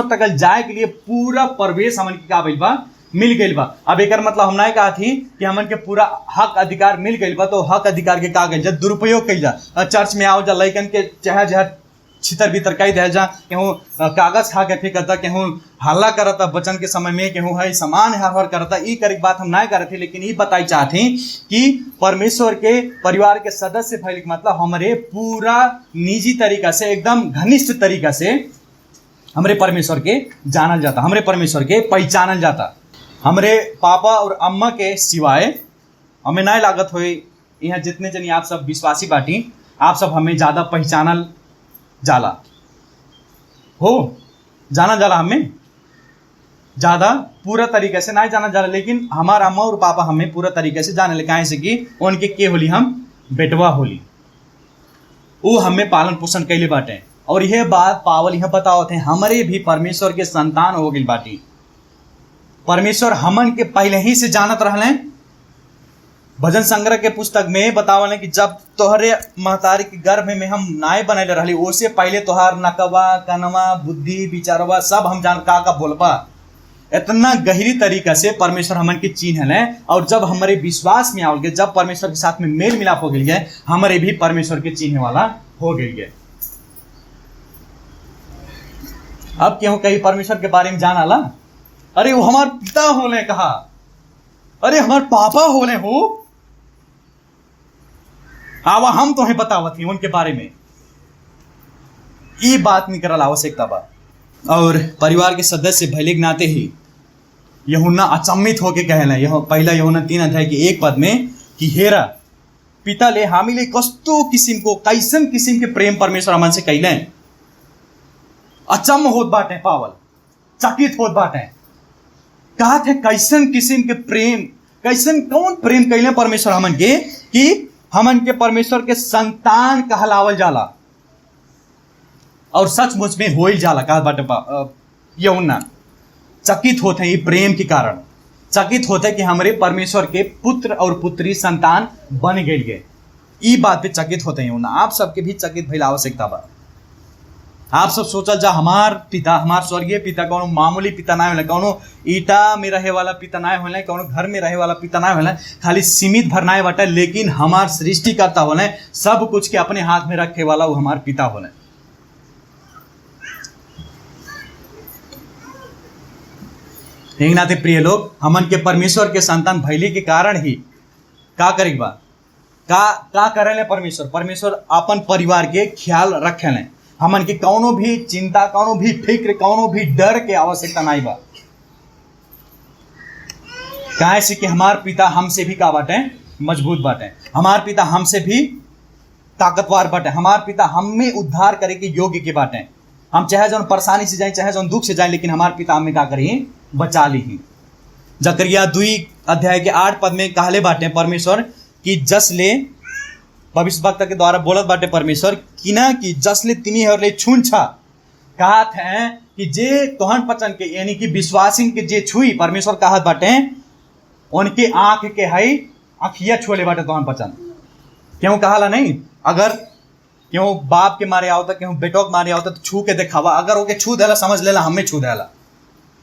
A: तक जाए के लिए पूरा प्रवेश हमन के का भइल बा, मिल गई बा। अब एक मतलब हम नहीं कहा थी कि हमन के पूरा हक अधिकार मिल गई बा, तो हक अधिकार के का गई दुरुपयोग कल जा। चर्च में आओ जा, लइकन के चाहे जहाँ छितर भीतर कई दे जा, केहूँ कागज खा के फेंकता, केहूँ हल्ला करता बचन के समय में, केहूँ है सामान हर करता। ई करे बात हम नहीं करे थे, लेकिन ये बताई चाहती कि परमेश्वर के परिवार के सदस्य भइल के मतलब हमारे पूरा निजी तरीका से, एकदम घनिष्ठ तरीका से हमारे परमेश्वर के जानल जाता, हमारे परमेश्वर के पहचानल जाता। हमारे पापा और अम्मा के सिवाय हमें नहीं लागत हो यहाँ जितने जनी आप सब विश्वासी बाटी, आप सब हमें ज़्यादा पहचानल जाला हो, जाना जाला हमें ज़्यादा पूरा तरीके से नहीं जाना जाला, लेकिन हमारा अम्मा और पापा हमें पूरा तरीके से जाने लगे से कि उनके के होली हम बेटवा होली, वो हमें पालन पोषण कैले बाटे। और यह बात पावल यह बताओ थे हमारे भी परमेश्वर के संतान हो गई बाटी। परमेश्वर हमन के पहले ही से जानत रहले। भजन संग्रह के पुस्तक में बतावल कि जब तोहरे महतारी के गर्भ में हम नाय बनैले रहली, ओसे पहले तोहार नकवा कनवा बुद्धि विचारवा सब हम जान का बोलबा। इतना गहरी तरीका से परमेश्वर हमन के चिन्ह है। और जब हमारे विश्वास में आओगे, जब परमेश्वर के साथ में मेल मिलाप हो गई है, हमारे भी परमेश्वर के चिन्ह वाला हो गई है। अब क्यों कहीं परमेश्वर के बारे में जान आला, अरे वो हमारे पिता होले, कहा अरे हमारे पापा होले हो, आवा हम तो बतावत ही उनके बारे में। ये बात नहीं करल आवश्यकता बा। और परिवार के सदस्य भले के नाते ही यूहन्ना अचम्मित होके कहला, यह पहला यूहन्ना 3 अध्याय के 1 पद में कि हेरा पिता ले हामीले कस्तो किसिम को कैसन किसिम के प्रेम परमेश्वर हमन से कैले। अचम्म होत बाटे, पावल चकित होत बाटे, कहा थे कैसन किस्म के प्रेम, कैसन कौन प्रेम कैले परमेश्वर हमन के कि हमन के परमेश्वर के संतान कहलावल जाला। और सचमुच में होइल जाला। कहा बाटे यूहन्ना चकित होते हैं ये प्रेम के कारण, चकित होते हैं कि हमारे परमेश्वर के पुत्र और पुत्री संतान बन गए। ये बात पे चकित होते हैं यूहन्ना। आप सबके भी चकित भइल आवश्यकता बा। आप सब सोचल जा हमार पिता, हमार स्वर्गीय पिता कौनो मामूली पिता ना होला, कौनो ईटा में रहे वाला पिता ना होला, कौनो घर में रहे वाला पिता ना होला, खाली सीमित भर ना बाटे, लेकिन हमार सृष्टिकर्ता होला, सब कुछ के अपने हाथ में रखे वाला वो हमार पिता होला। एक नाते प्रिय लोग, हमन के परमेश्वर के संतान भइले के कारण ही का करेक बा, का करेले परमेश्वर अपन परिवार के ख्याल रखेले। हमन के कौनो भी चिंता, कौनो भी फिक्र, कौनो भी डर के आवश्यकता नहीं बा। काहे से कि हमार पिता हमसे भी का बाटे मजबूत बाटे, हमार पिता हमसे भी ताकतवर बाटे, हमार पिता हमें उद्धार करे के योग्य के बाटे। हम चाहे जौन परेशानी से जाए, चाहे जौन दुख से जाए, लेकिन हमार पिता हमें का करिए बचा ली। जकरिया 2 अध्याय के 8 पद में कहले बाटे परमेश्वर कि जस ले भविष्यवक्ता के द्वारा बोलत बाटे परमेश्वर कि ना कि जसले तिनीहरूले छुन्छ कहत हैं कि जे तोहन पचन के यानी कि विश्वासी के जे छुई परमेश्वर कहत बाटे उनके आंख के हई अखिया छोले बाटे तोहन पचन। क्यों कहाला नहीं, अगर क्यों बाप के मारे आओ क्यों बेटो के मारे आओ तो छू के दिखावा, अगर ओके छू देला समझ लेला हमें छू देला।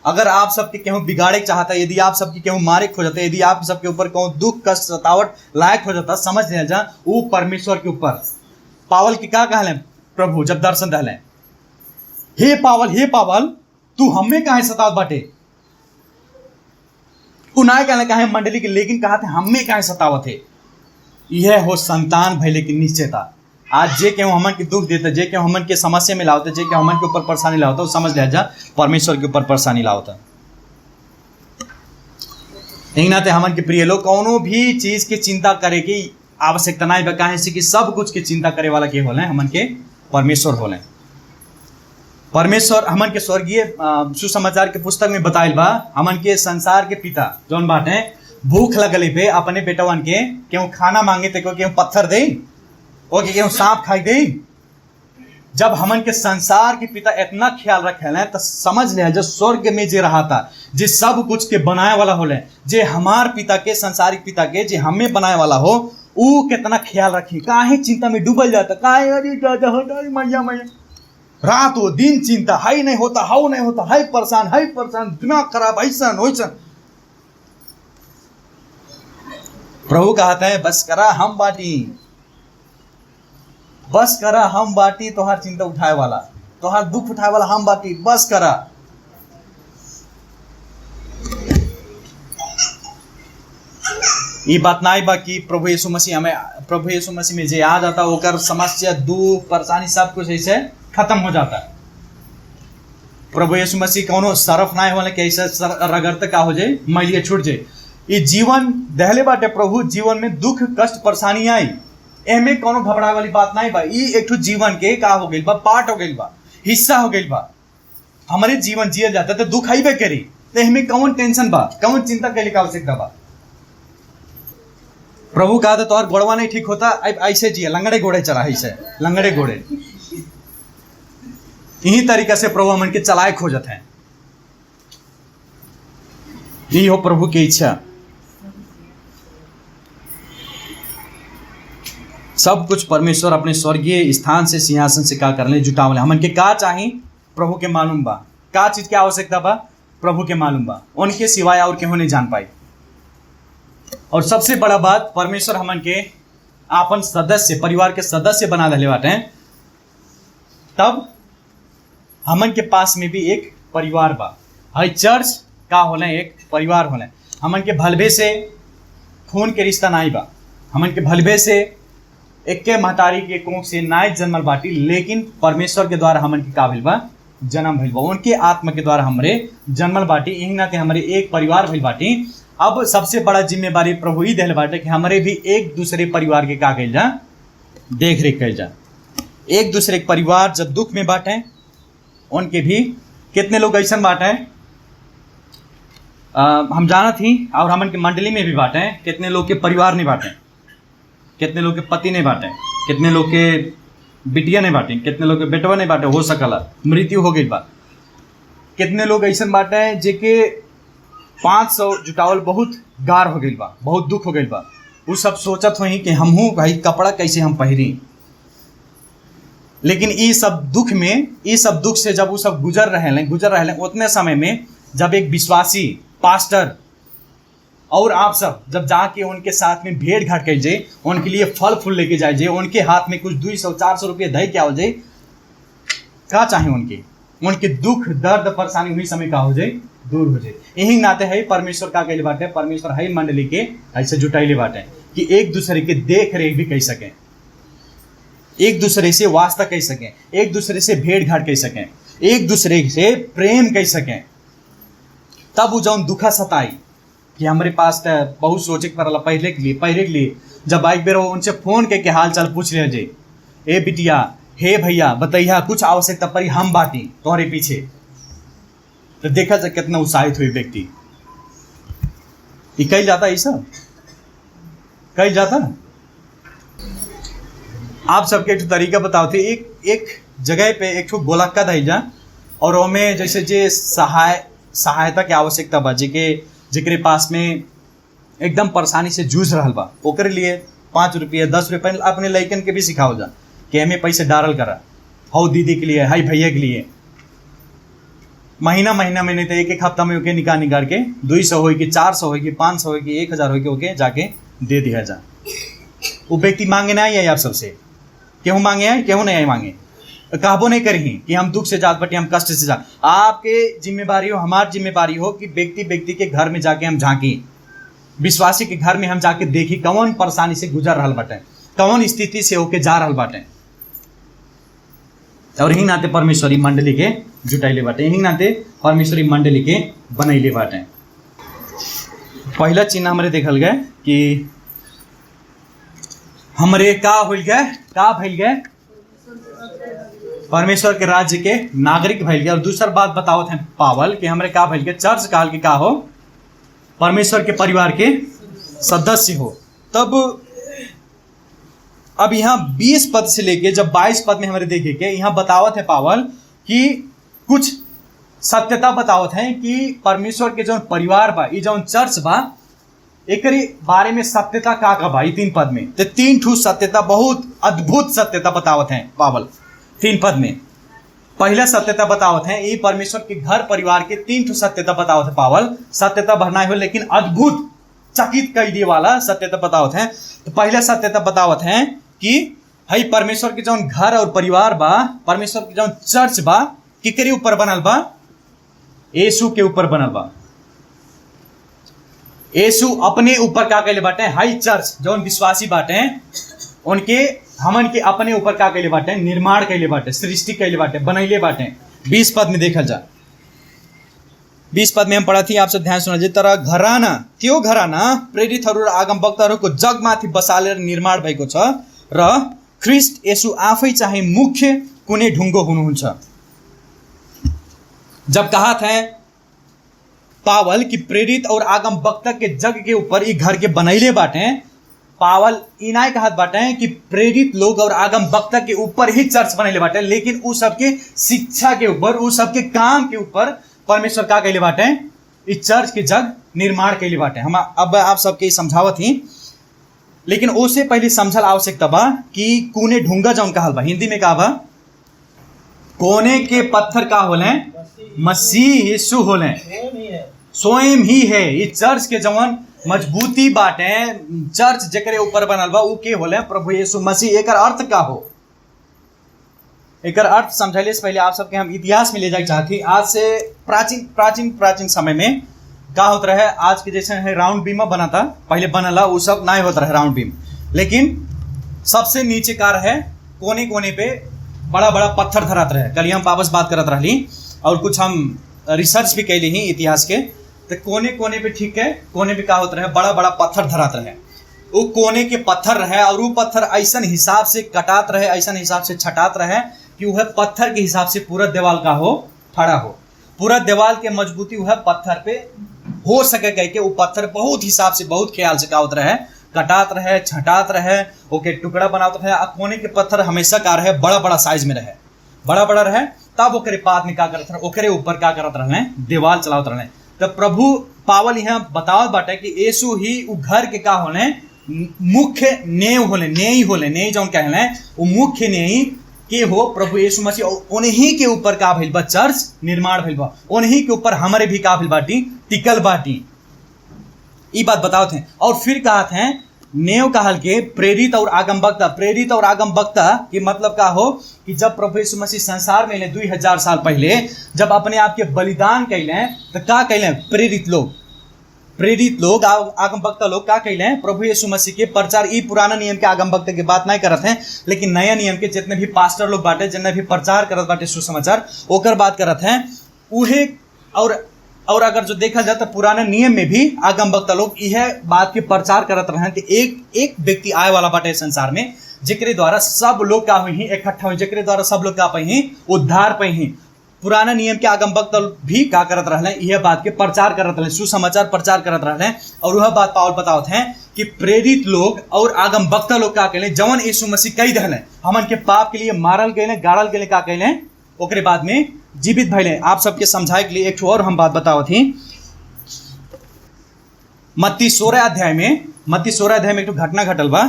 A: अगर आप सबके क्यों बिगाड़े चाहता, यदि आप सबके क्यों मारे खो जाता, यदि आप सबके ऊपर क्यों दुख कष्ट सतावट लायक हो जाता, समझ ले जा वो परमेश्वर के ऊपर। पावल की क्या कहले प्रभु जब दर्शन दहले, हे पावल तू हमें काहे सतावत बाटे, तू ना कहले काहे मंडली के, लेकिन कहा थे हमें काहे सतावत है। यह हो संतान भैले की निश्चयता। आज जे क्यों हमन के दुख देता, जे क्यों हमन के समस्या में लावता, जे क्यों हमन के ऊपर परेशानी लावता, वो समझ ले जा परमेश्वर के ऊपर परेशानी लावता। यही नाते हमन के प्रिय लोग कोनो भी चीज की चिंता करे की आवश्यकता नहीं बा, काहे से कि सब कुछ की चिंता करे वाला के होले हमन के परमेश्वर होले। परमेश्वर हमन के स्वर्गीय सुसमाचार के पुस्तक में बताइल बा, हमन के संसार के पिता जौन बाटे भूख लगले पे अपने बेटवन के क्यों खाना मांगे ते क्यों पत्थर दे, ओके क्यों सांप खाई दे। जब हमन के संसार के पिता इतना ख्याल रखे तो समझ ले जो स्वर्ग में जे रहा था, जे सब कुछ के बनाए वाला होले, जे हमार पिता के संसारिक पिता के जे हमें बनाए वाला हो, वो कितना ख्याल रखी। काहे चिंता में डूबल जाता, काहे अरे दादा हो मैया मैया, रात हो दिन चिंता, हाई नहीं होता हाउ नहीं होता, हाई परेशान दिमाग खराब ऐसा वैसा। प्रभु कहते हैं बस करा हम बाटी, बस करा हम बाटी, तोहार चिंता उठाए वाला, तोहार दुख उठाए वाला हम बाटी, बस करा। ये बात नहीं बा कि प्रभु यीशु मसीह में जे आ जाता होकर समस्या दुख परेशानी सब कुछ ऐसे खत्म हो जाता है। प्रभु यीशु मसीह कोनो सरफ ना होने के ऐसे रगड़ते का हो जाए मैलिए छूट जाए। ये जीवन दहले बाटे प्रभु, जीवन में दुख कष्ट परेशानी आई, एमे कोनो घबराए वाली बात नहीं बा। ये एक जीवन के का हो गई बा, पार्ट हो गई बा, हिस्सा हो गई बा। हमारे जीवन जियल जाता तो दुख आईबे करी, तो हमें कौन टेंशन बा, कौन चिंता के का आवश्यकता बा। प्रभु कहा था तोहर गोड़वा नहीं ठीक होता, ऐसे जिया लंगड़े घोड़े चला, ऐसे लंगड़े घोड़े। यही तरीका से प्रभु हमन के चलाए खोजत है। यही हो प्रभु की इच्छा। सब कुछ परमेश्वर अपने स्वर्गीय स्थान से सिंहासन से का करले जुटावले। हमन के का चाही प्रभु के मालूम बा, का चीज के आवश्यकता बा प्रभु के मालूम बा, उनके सिवाय और केहू नहीं जान पाई। और सबसे बड़ा बात परमेश्वर हमन के आपन सदस्य परिवार के सदस्य बना दले बाटे। तब हमन के पास में भी एक परिवार बा, हई चर्च का होले एक परिवार होले। हमन के भलबे से खून के रिश्ता नहीं बा, हमन के भलबे से एक के महतारी के कोख से नाय जन्मल बाटी, लेकिन परमेश्वर के द्वारा हमन के काबिल बा जन्म भइल बा, उनके आत्मा के द्वारा हमरे जन्मल बाटी। यही नाते हमारे एक परिवार भइल बाटी। अब सबसे बड़ा जिम्मेवारी प्रभु ही देल बाटे कि हमारे भी एक दूसरे परिवार के का कइल जा, देख रेख कइल जा। एक दूसरे के परिवार जब दुख में बाटे, उनके भी कितने लोग ऐसा बाटे हम जाना थी, और हमन के मंडली में भी बाटे कितने लोग के परिवार नहीं बाटे, कितने लोग के पति नहीं बाटे, कितने लोग के बिटिया नहीं बाटे, कितने लोग के बेटवा नहीं बाटे, हो सकला मृत्यु हो गई बा। कितने लोग ऐसा बाटे जेके 500 जुटावल बहुत गार हो गई बा, बहुत दुख हो गई बा। वो सब सोचत हो कि हमहू भाई कपड़ा कैसे हम पहरी। लेकिन ये सब दुख में, ये सब दुख से जब वो सब गुजर रहे उतने समय में जब एक विश्वासी पास्टर और आप सब जब जाके उनके साथ में भेंट घाट कर जाए, उनके लिए फल फूल लेके जाए, उनके हाथ में कुछ 200-400 रुपये दे क्या हो जाए, क्या चाहे उनके दुख दर्द परेशानी हुई समय का हो जाए, दूर हो जाए। यही नाते है परमेश्वर का कहले बाटे, परमेश्वर है मंडली के ऐसे जुटाइले बाटे कि एक दूसरे के देख रेख भी कर सकें, एक दूसरे से वास्ता कर सकें, एक दूसरे से भेंट घाट कर सकें, एक दूसरे से प्रेम कर सकें। तब वो जौन दुखा सताई कि हमारे पास बहुत सोचे पड़ला पहले के लिए जब बाइक बेर उनसे फोन करके हाल चाल पूछ ले जे, ए बिटिया हे भैया बतैया कुछ आवश्यकता पड़ी हम बाटी तोहरे पीछे, तो देखा जाए कितना उत्साहित हुई व्यक्ति। ये कही जाता, ऐसा कही जाता। आप सबके एक तरीका बताओ थे। एक जगह पे एक गोलक्का दहीजा और ओमे जैसे जे सहायता के आवश्यकता बा, जेकरे पास में एकदम परेशानी से जूझ रहा बा, ओकरे लिए 5 रुपये 10 रुपये अपने लइकन के भी सिखाओ जा कि हमें पैसे डालल करा, हौ दीदी के लिए, हाई भैया के लिए। महीना में नहीं तो एक हफ्ता में ओके निकाल के 200 हो कि 400 हो कि 500 हो कि 1000 हो कि ओके जाके दे दिया जा। वो व्यक्ति मांगे ना आई आप सबसे, केहूँ मांगे आए केहूँ नहीं आए मांगे, कहबो नहीं करी कि हम दुख से जात बटे, हम कष्ट से जात। आपके जिम्मेवारी हो, हमारी जिम्मेवारी हो कि व्यक्ति के घर में जाके हम झांकी, विश्वासी के घर में हम जाके देखी कौन परेशानी से गुजर रहा बाटे, कौन स्थिति से होके जा रहा बाटे। और यही नाते परमेश्वरी मंडली के जुटैले बाटे, यही नाते परमेश्वरी मंडली के बनैले बाटे। पहला चिन्ह हमारे देखल गए कि हमरे का भइल गए परमेश्वर के राज्य के नागरिक भइल गए। और दूसरा बात बताओ थे पावल कि हमरे का भइल गए, चर्च काल के का हो, परमेश्वर के परिवार के सदस्य हो। तब अब यहाँ 20 पद से लेके जब 22 पद में हमारे देखे के यहाँ बतावत है पावल कि कुछ सत्यता बतावत है कि परमेश्वर के जो परिवार बा, ये जो चर्च बा, एक बारे में सत्यता का बा 3 पद में। तो 3 ठू सत्यता, बहुत अद्भुत सत्यता बतावत है पावल 3 पद में। पहला सत्यता बतावत है, ये परमेश्वर के घर परिवार के 3 ठू सत्यता बतावत है पावल। सत्यता भरना हो लेकिन अद्भुत चकित कर दिए वाला सत्यता बतावत है। तो पहला सत्यता बतावत है कि हई परमेश्वर के जौन घर और परिवार बा, परमेश्वर के जौन चर्च बा, केकरे ऊपर बनल बा, यीशु के ऊपर बनल बा। यीशु अपने ऊपर का कहले बाटे, हई चर्च जौन विश्वासी बाटे उनके हमन के अपने ऊपर का कहले बाटे, निर्माण कहले बाटे, सृष्टि कहले बाटे, बनैले बाटे। 20 पद में देखल जा, 20 पद में हम पढ़ा थी, आप सब ध्यान सुना जे तरह घराना त्यो घराना प्रेरितहरू र आगम वक्ताहरूको जगमाथि बसालेर निर्माण भएको छ र ख्रिस्ट येशू आफै चाहिँ मुख्य कुनै ढुङ्गो हुनुहुन्छ। जब कहा था पावल कि प्रेरित और आगम वक्ता के जग के ऊपर ये घर के बनैले बाटे, पावल इनाय कहत बाटे कि प्रेरित लोग और आगम वक्ता के ऊपर ही चर्च बनैले बाटे, लेकिन उस सबके शिक्षा के ऊपर, उस सबके काम के ऊपर परमेश्वर का कहले बाटे, इस चर्च के जग निर्माण कहले बाटे। हम अब आप सबके समझावत ही, लेकिन उससे पहले समझल आवश्यकता बा कि कोने ढूंगा जौन कहल बा, हिंदी में का बा, कोने के पत्थर का होले, मसीह यीशु होले, स्वयं ही है। ये चर्च के जवन मजबूती बाटे, चर्च जेकरे ऊपर बनल बा उ के होले, प्रभु यीशु मसीह। एकर अर्थ का हो, एकर अर्थ समझले से पहले आप सबके हम इतिहास में ले जाए चाहती। आज से प्राचीन समय में का होता रहे, आज के जैसे है राउंड बीम बनाता, पहले बनला वो सब नहीं होता रहे राउंड बीम, लेकिन सबसे नीचे का रहे कोने कोने पे बड़ा बड़ा पत्थर धरात रहे। कल हम वापस बात करत रही और कुछ हम रिसर्च भी कैली ही इतिहास के, तो कोने कोने पे ठीक है, कोने पे का होता रहे बड़ा बड़ा पत्थर धरात रहे। वो कोने के पत्थर रहे और वो पत्थर ऐसा हिसाब से कटात रहे, ऐसा हिसाब से छटात रहे कि वह पत्थर के हिसाब से पूरा दीवाल का हो खड़ा हो, पूरा दीवाल के मजबूती वह पत्थर पे हो सके कह के वो पत्थर बहुत हिसाब से, बहुत ख्याल से का होता रहे, कटात रहे, छटात रहे, ओके टुकड़ा बनाते रहे। कोने के पत्थर हमेशा का रहे बड़ा बड़ा साइज में रहे, बड़ा बड़ा रहे, तब ओकरे बाद में का करत रहे, ओकरे ऊपर का करत रहे, दीवाल चलावत रहे। तो प्रभु पावल यहाँ बतावत बाटे कि यीशु ही उ घर के का होले, मुख्य नेव होले, नेई होले, नेई जौन कहले वो मुख्य नेई के हो प्रभु यीशु मसीह। उन्हीं के ऊपर का भइल बा चर्च निर्माण भइल बा, उन्हीं के ऊपर हमारे भी का भइल बाटी, टिकल बाटी। ये बात बतावत हैं। और फिर कहत हैं नेव कहल के प्रेरित और आगम वक्ता। प्रेरित और आगम वक्ता के मतलब का हो कि जब प्रभु यीशु मसीह संसार में 2000 साल पहले जब अपने आप के बलिदान कैले, तो का कैले, प्रेरित लोग आगम वक्ता लोग का कैले, प्रभु यीशु मसीह के प्रचार। ई पुराना नियम के आगम वक्ता के बात नहीं करत हैं, लेकिन नया नियम के जितने भी पास्टर लोग बाटे, जितने भी प्रचार करत बाटे सुसमाचार, ओकर बात करत हैं उहे। और अगर जो देखा जाए तो पुराने नियम में भी आगम वक्ता लोग यह बात के प्रचार करत रहे कि एक व्यक्ति आए वाला बाटे संसार में, जेकरे द्वारा सब लोग का हुई इकट्ठा हुई, जेकरे द्वारा सब लोग का पही उद्धार पही। पुराना नियम के आगम वक्त भी का करत रहले, यह बात के प्रचार करत रहले, सुसमाचार प्रचार करत रहले। और वह बात पावल बतावत हैं कि प्रेरित लोग और आगम वक्ता लोग का कहले जवन यीशु मसीह कही दहले हमन के पाप के लिए मारल गए, गाड़ल गए, का कहले ओकरे बाद में जीवित भइले। आप सबके समझाए के लिए एक और हम बात बतावत थी। मत्ती 16 अध्याय में एक घटना घटल बा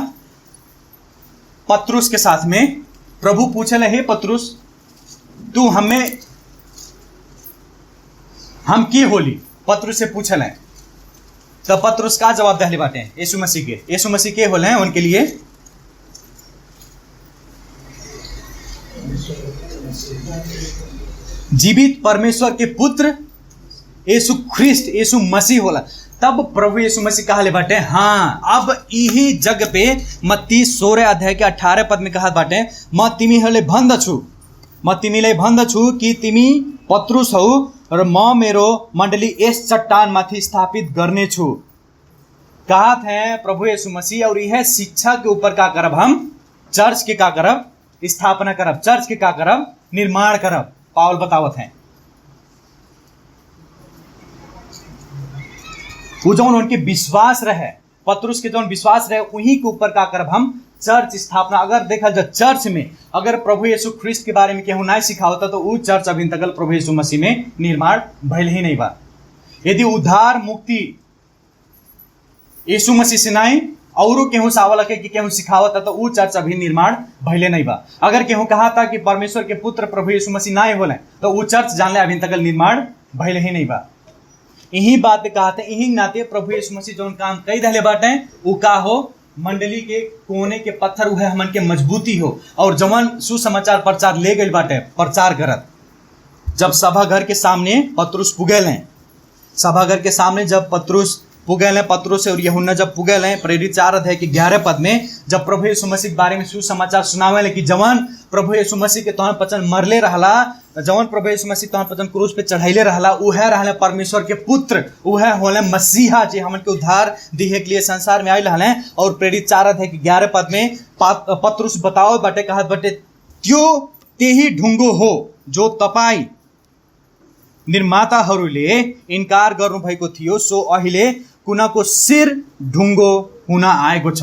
A: पतरुस के साथ में। प्रभु पूछले, हे पतरुस तू हम की होली? पतरुस से पूछल है। तब पतरुस का जवाब दहले बाटे यीशु मसीह के होले हैं उनके लिए जीवित परमेश्वर के पुत्र यीशु ख्रिस्ट यीशु मसीह होला। तब प्रभु यीशु मसीह कहले बाटे, हाँ अब यही जग पे मत्ती 16 अध्याय के 18 पद में कहा बाटे, म तिमीहरूले भन्दछु कि तिमी पतरुस हौ र म मेरो मण्डली यस चट्टान माथि स्थापित गर्ने छु। कहा थे प्रभु यीशु मसीह। और यह शिक्षा के ऊपर का करब, हम चर्च के का करब, स्थापना करब, चर्च के का करब, निर्माण करब। पावल बतावत हैं वो जौन उनके विश्वास रहे, पतरुस के जौन विश्वास रहे वहीं के ऊपर का करब हम चर्च स्थापना। अगर देखा जाए चर्च में अगर प्रभु यीशु ख्रिस्ट के बारे में केहू नहीं सिखावता तो वो चर्च अभी तक प्रभु यीशु मसीह में निर्माण भइल ही नहीं बा। यदि उद्धार मुक्ति यीशु मसीह से नहीं और केहू सावल के कि केहू सिखावता तो वो चर्च अभी निर्माण भइले नहीं बा। अगर केहू कहा था कि परमेश्वर के पुत्र प्रभु यीशु मसीह नहीं होले तो वो चर्च जानले अभी तक निर्माण भइले ही नहीं बा। यही बात कहते, यही नाते प्रभु यीशु मसीह जो काम कई दहले बाटे वो का हो, मंडली के कोने के पत्थर उहे हमन के मजबूती हो। और जवन सुसमाचार प्रचार ले गए बाटे प्रचार करत, जब सभा घर के सामने पतरुस पुगेल हैं, सभा घर के सामने जब पतरुस पुगेल हैं, पतरुस और यूहन्ना जब पुगेल हैं, प्रेरित 4 अध्याय के 11 पद में जब प्रभु यीशु मसीह के बारे में सुसमाचार सुनावे कि जवन प्रभु यीशु मसीह के तोहन पचन मरले रहला, जवन प्रभु यीशु मसीह तोहन पचन क्रूस पे चढ़ाइले रहला, उहे रहले परमेश्वर के पुत्र, उहे होले मसीहा जे हमन के उद्धार दिहे के लिए संसार में आइल रहले। और प्रेरित 4 अध्याय के 11 पद में पतरुस बताओ बाटे, कहत बाटे, त्यो त्यही ढुङ्गो हो जो तपाई निर्माताहरूले इन्कार गर्नुभएको थियो, सो अहिले कुनाको सिर ढुङ्गो हुन आएको छ।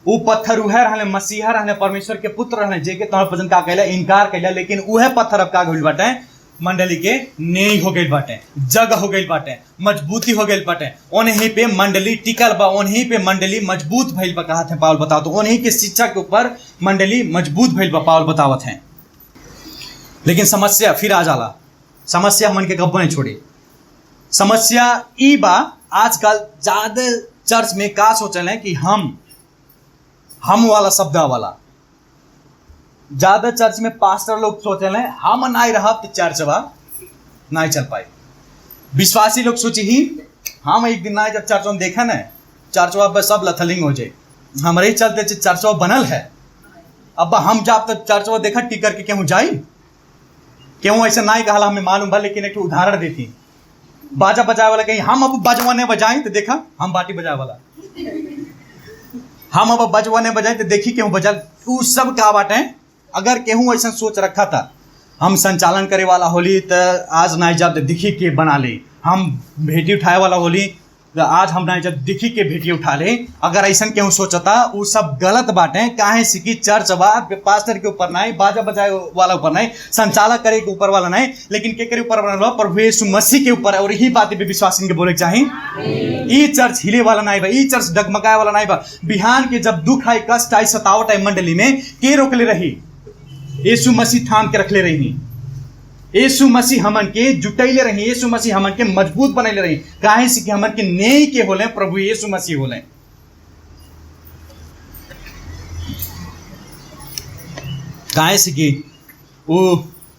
A: ऊ पत्थर उहे रहले मसीहा रहले परमेश्वर के पुत्र रहले जेके तोहर पजन का कहला इनकार कहला, लेकिन उहे पत्थर अब का गइल बाटे मंडली के नेई हो गइल बाटे, जग हो गइल बाटे, मजबूती हो गइल बाटे। ओनही पे मंडली टिकल बा, ओनही पे मंडली मजबूत भइल बा। कहत हैं पावल बताओ तो ओनही के शिक्षा के ऊपर मंडली मजबूत भइल बा, पावल बतावत हैं। लेकिन समस्या फिर आ जाला, समस्या हमन के कब्बो नहीं छोड़ी। समस्या ई बा आजकल ज्यादा चर्च में का सोचल है कि हम वाला शब्द वाला ज्यादा चर्च में पास्टर लोग सोचल है हम नहीं रहा तो चर्चवा नहीं चल पाए। विश्वासी लोग सोची ही हम एक दिन ना जब चर्च में देखा ना चर्चवा पर सब लथलिंग हो जाए, हमारे ही चलते चर्चवा बनल है। अब हम जब तक चर्चवा देखा टिकर के क्यों जाई, क्यों ऐसा नहीं कहला हमें मालूम बा। लेकिन एक उदाहरण देती, बाजा बजाए वाला कहीं हम अब बजवा नहीं बजाएं तो देखा हम बाटी बजाए वाला, हम अब बजवा नहीं बजाएं तो देखी क्यों बजा। वो सब का बात है। अगर केहू ऐसा सोच रखा था हम संचालन करे वाला होली तो आज नहीं जब दिखी के बना ले, हम भेटी उठाए वाला होली तो आज हम नहीं जब दिखी के भेटी उठा ले। अगर ऐसा केहू सोचता वो सब गलत बातें। काहे से कि चर्च बा पास्टर के ऊपर नहीं, बाजा बजाए वाला ऊपर नहीं, संचालक करे के ऊपर वाला नहीं, लेकिन के करे ऊपर वाला प्रभु यीशु मसीह के ऊपर। और यही बात पे विश्वास के बोले चाहिए। ई चर्च हिले वाला नहीं बा, ई चर्च डगमगाए वाला नहीं बा। बिहान के जब दुख आई, कष्ट आई, सतावट आई मंडली में, के रोकले रही? यीशु मसीह थाम के रखले रही। यीशु मसीह हमन के जुटैले रही, यीशु मसीह हमन के मजबूत बनैले रही। काहे से कि हमन के नेई के होले प्रभु यीशु मसीह होले। काहे से कि वो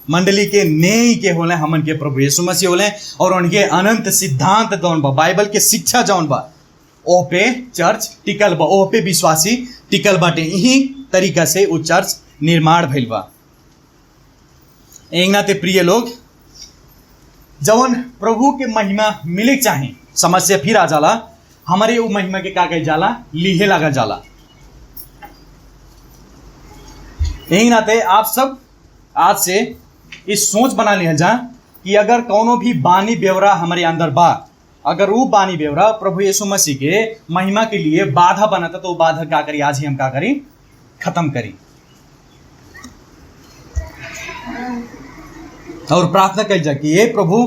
A: मंडली के नेई के होले हमन के प्रभु यीशु मसीह होले। और उनके अनंत सिद्धांत जौन बा, बाइबल के शिक्षा जौन बा, ओ पे चर्च टिकल बा, ओ पे विश्वासी टिकल बाटे। यही तरीका से वो चर्च निर्माण भइल बा। एक नाते प्रिय लोग, जवन प्रभु के महिमा मिले चाहे, समस्या फिर आ जाला हमारे वो महिमा के का कही जाला, लीहे लगा जाला। एक नाते आप सब आज से इस सोच बना लिया जा कि अगर कौनो भी बानी बेवरा हमारे अंदर बा, अगर वो बानी बेवरा प्रभु यीशु मसीह के महिमा के लिए बाधा बनाता, तो वो बाधा क्या करी, आज ही हम क्या करी, खत्म करी। और प्रार्थना कल जा कि ये प्रभु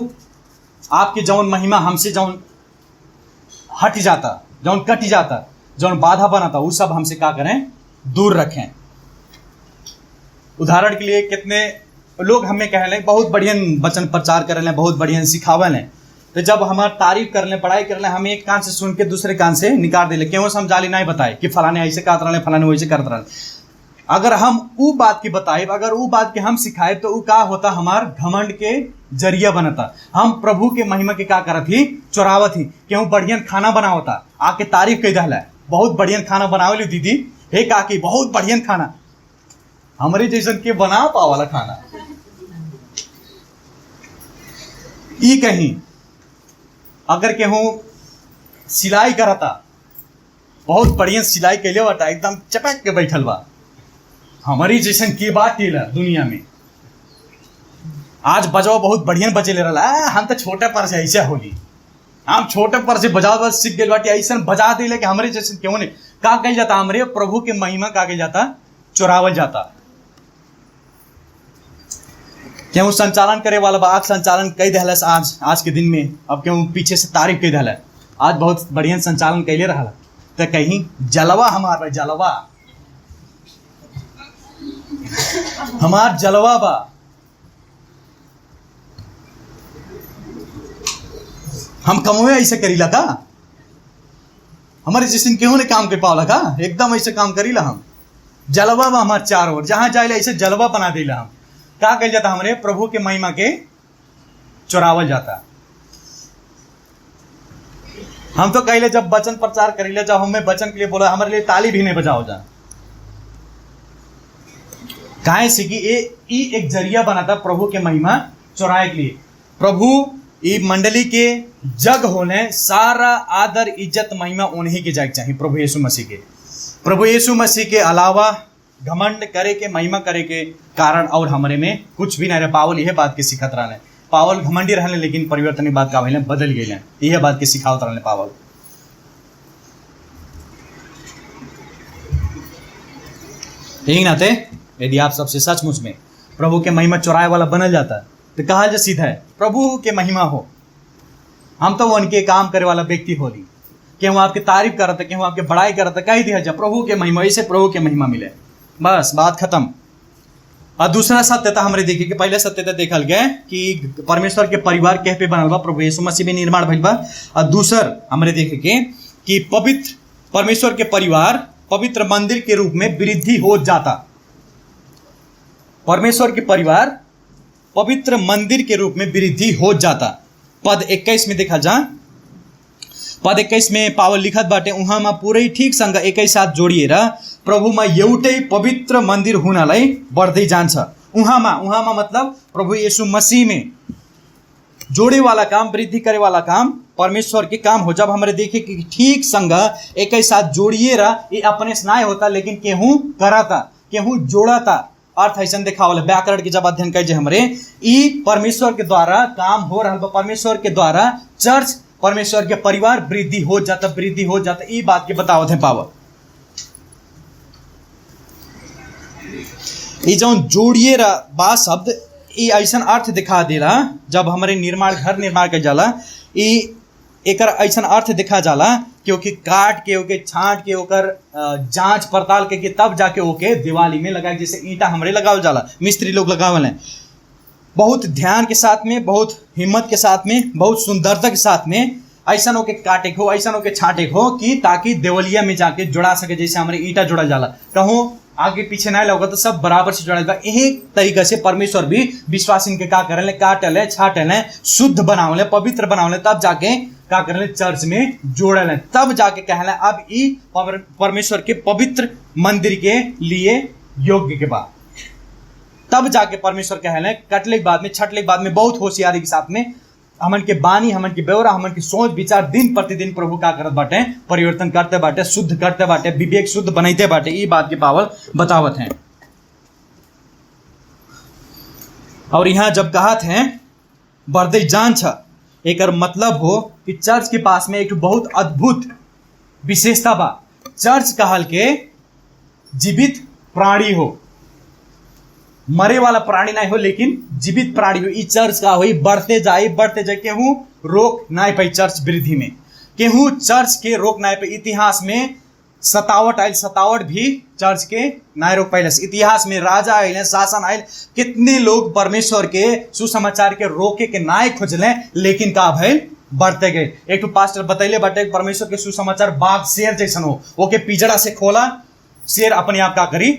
A: आपकी जौन महिमा हमसे जौन हट जाता, जौन कट जाता, जौन बाधा बनाता, वो सब हमसे क्या करें, दूर रखें। उदाहरण के लिए कितने लोग हमें कह लें बहुत बढ़िया वचन प्रचार कर लें, बहुत बढ़िया सिखावे लें, तो जब हमार तारीफ कर लें, पढ़ाई कर लें, हम एक कान से सुन के दूसरे कान से निकाल दे, क्यों समझाली नहीं बताए कि फलाने ऐसे कहते रहे, फलाने वैसे करते रहे। अगर हम वो बात की बताए, अगर वो बात के हम सिखाए, तो वो क्या होता, हमार घमंड के जरिया बनता। हम प्रभु के महिमा के क्या करत ही, चोरावत ही। क्यों बढ़िया खाना बनावता, आके तारीफ कह दहला, बहुत बढ़िया खाना बनावली दीदी, हे काकी बहुत बढ़िया खाना, हमारे जैसन के बना पावाला खाना। ई कहीं अगर केहू सिलाई करता, बहुत बढ़िया सिलाई कैले बाटा, एकदम चपक के बैठल बा, हमारी जैसन की बात टेलर दुनिया में, आज बजाओ बहुत बढ़िया बजे ले रहा, हम तो छोटे पर से ऐसे होली, हम छोटे पर से बजाओ बस सीख गए बाटी, ऐसा बजा दे कि हमारे जैसे क्यों नहीं, का कह जाता, हमारे प्रभु के महिमा का कह जाता, चुरावल जाता। क्यों संचालन करे वाला बाग संचालन कई दहला आज के दिन में, अब क्यों पीछे से तारीफ कई दहला, आज बहुत बढ़िया संचालन कैले रहा, तो कहीं जलवा हमारा, जलवा हमार जलवा बा, हम कमवे ऐसे करीला का, हमारे जैसे क्यों नहीं काम कर पावला का, एकदम ऐसे काम करीला हम, जलवा बा हमार चार ओर, जहां जाए ऐसे जलवा बना देला हम। क्या कह जाता, हमारे प्रभु के महिमा के चुरावल जाता। हम तो कहले जब वचन प्रचार करीले, जब हमें वचन के लिए बोला, हमारे लिए ताली भी नहीं बजाओ जा, काहे से कि ये एक जरिया बनाता प्रभु के महिमा चुराए के लिए। प्रभु ये मंडली के जग होने सारा आदर इज्जत महिमा उन्हीं के जाग चाहिए, प्रभु यीशु मसीह के। प्रभु यीशु मसीह के अलावा घमंड करे के, महिमा करे के कारण और हमारे में कुछ भी नहीं रहे। पावल यह बात के सिखत रहने, पावल घमंडी रहने, लेकिन परिवर्तन बात का भले बदल गए, यह बात के सिखावत रहने पावल। यही नाते यदि आप सबसे सचमुच में प्रभु के महिमा चुराए वाला बनल जाता, तो कहा जा सीधा है प्रभु के महिमा हो, हम तो उनके काम करे वाला व्यक्ति होली, कि हम आपकी तारीफ करते, कि हम आपके बड़ाई करते, कह दिया जा प्रभु के महिमा, इसे प्रभु के महिमा मिले, बस बात खत्म। और दूसरा सत्यता हमारे देखे कि पहले सत्यता देखल गए कि परमेश्वर के परिवार कह पे बनल बा, प्रभु यीशु मसीह में निर्माण भइल बा। और दूसर हमारे देखे के कि पवित्र परमेश्वर के परिवार पवित्र मंदिर के रूप में वृद्धि हो जाता। परमेश्वर के परिवार पवित्र मंदिर के रूप में वृद्धि हो जाता। पद 21 में देखा जा, पद 21 में पावल लिखत बाटे, उहाँ में पूरे ठीक संग एक साथ जोड़िएर प्रभुमा एउटै पवित्र मंदिर हुनलाई बढ्दै जान्छ। उहाँ मतलब प्रभु यीशु मसीह में जोड़े वाला काम, वृद्धि करे वाला काम परमेश्वर के काम हो। जब हमारे देखे कि ठीक संग एक साथ जोड़िएर, ये अपने से नहीं होता, लेकिन केहू कराता, केहू जोड़ाता। अर्थ ऐसा देखा वाला व्याकरण के जब अध्ययन कर हमारे ई परमेश्वर के द्वारा काम हो रहा, परमेश्वर के द्वारा चर्च, परमेश्वर के परिवार वृद्धि हो जाता, वृद्धि हो जाता। ई बात के बतावत है पावर। ये जो जोड़िए बा शब्द, ये ऐसा अर्थ दिखा देला जब हमारे निर्माण घर निर्माण कर जाला, ये एक ऐसा अर्थ दिखा जाला क्योंकि काट के ओके छांट के ओकर जांच पड़ताल के तब जाके ओके दिवाली में लगाए, जैसे ईंटा हमरे लगावल जाला, मिस्त्री लोग लगावल हैं, बहुत ध्यान के साथ में, बहुत हिम्मत के साथ में, बहुत सुंदरता के साथ में ऐसा हो के काटे हो, ऐसा हो के छाटे हो कि ताकि देवलिया में जाके जुड़ा सके। जैसे हमारे ईंटा जुड़ा जाला, कहूँ आगे पीछे ना लगा तो सब बराबर से जुड़ा। यही तरीके से परमेश्वर भी विश्वास इनके का करें, काटल है, छाटल है, शुद्ध बनावले, पवित्र बनावले, तब जाके का करें चर्च में जोड़ल है, तब जाके कहले अब ई परमेश्वर के पवित्र मंदिर के लिए योग्य के बाद, तब जाके परमेश्वर कहले कटले के बाद में, छटले के बाद में बहुत होशियारी के साथ में हमन के बानी, हमन के बेवरा, हमन की सोच विचार दिन प्रतिदिन प्रभु का करत बाटे, परिवर्तन करते बाटे, शुद्ध करते बाटे, विवेक शुद्ध बनाते बाटे। ये बात के पावल बतावत हैं। और यहाँ जब कहत हैं बढ़ते जान छ, एक मतलब हो कि चर्च के पास में एक बहुत अद्भुत विशेषता बा। चर्च कहल के जीवित प्राणी हो, मरे वाला प्राणी नहीं हो लेकिन जीवित प्राणी हो। चर्च का हो बढ़ते जाए केहू रोक ना पाई चर्च वृद्धि में, केहू चर्च के रोक ना पाई। इतिहास में सतावट आयल, सतावट भी चर्च के ना रोक पाइल। इतिहास में राजा आयल, शासन आयल, कितने लोग परमेश्वर के सुसमाचार के रोके के ना खोजले, लेकिन का भइल बढ़ते गए। एक तो पास्टर बतैले बाटे परमेश्वर के सुसमाचार बाघ शेर जैसन हो, ओके पिजड़ा से खोला, शेर अपने आप का करी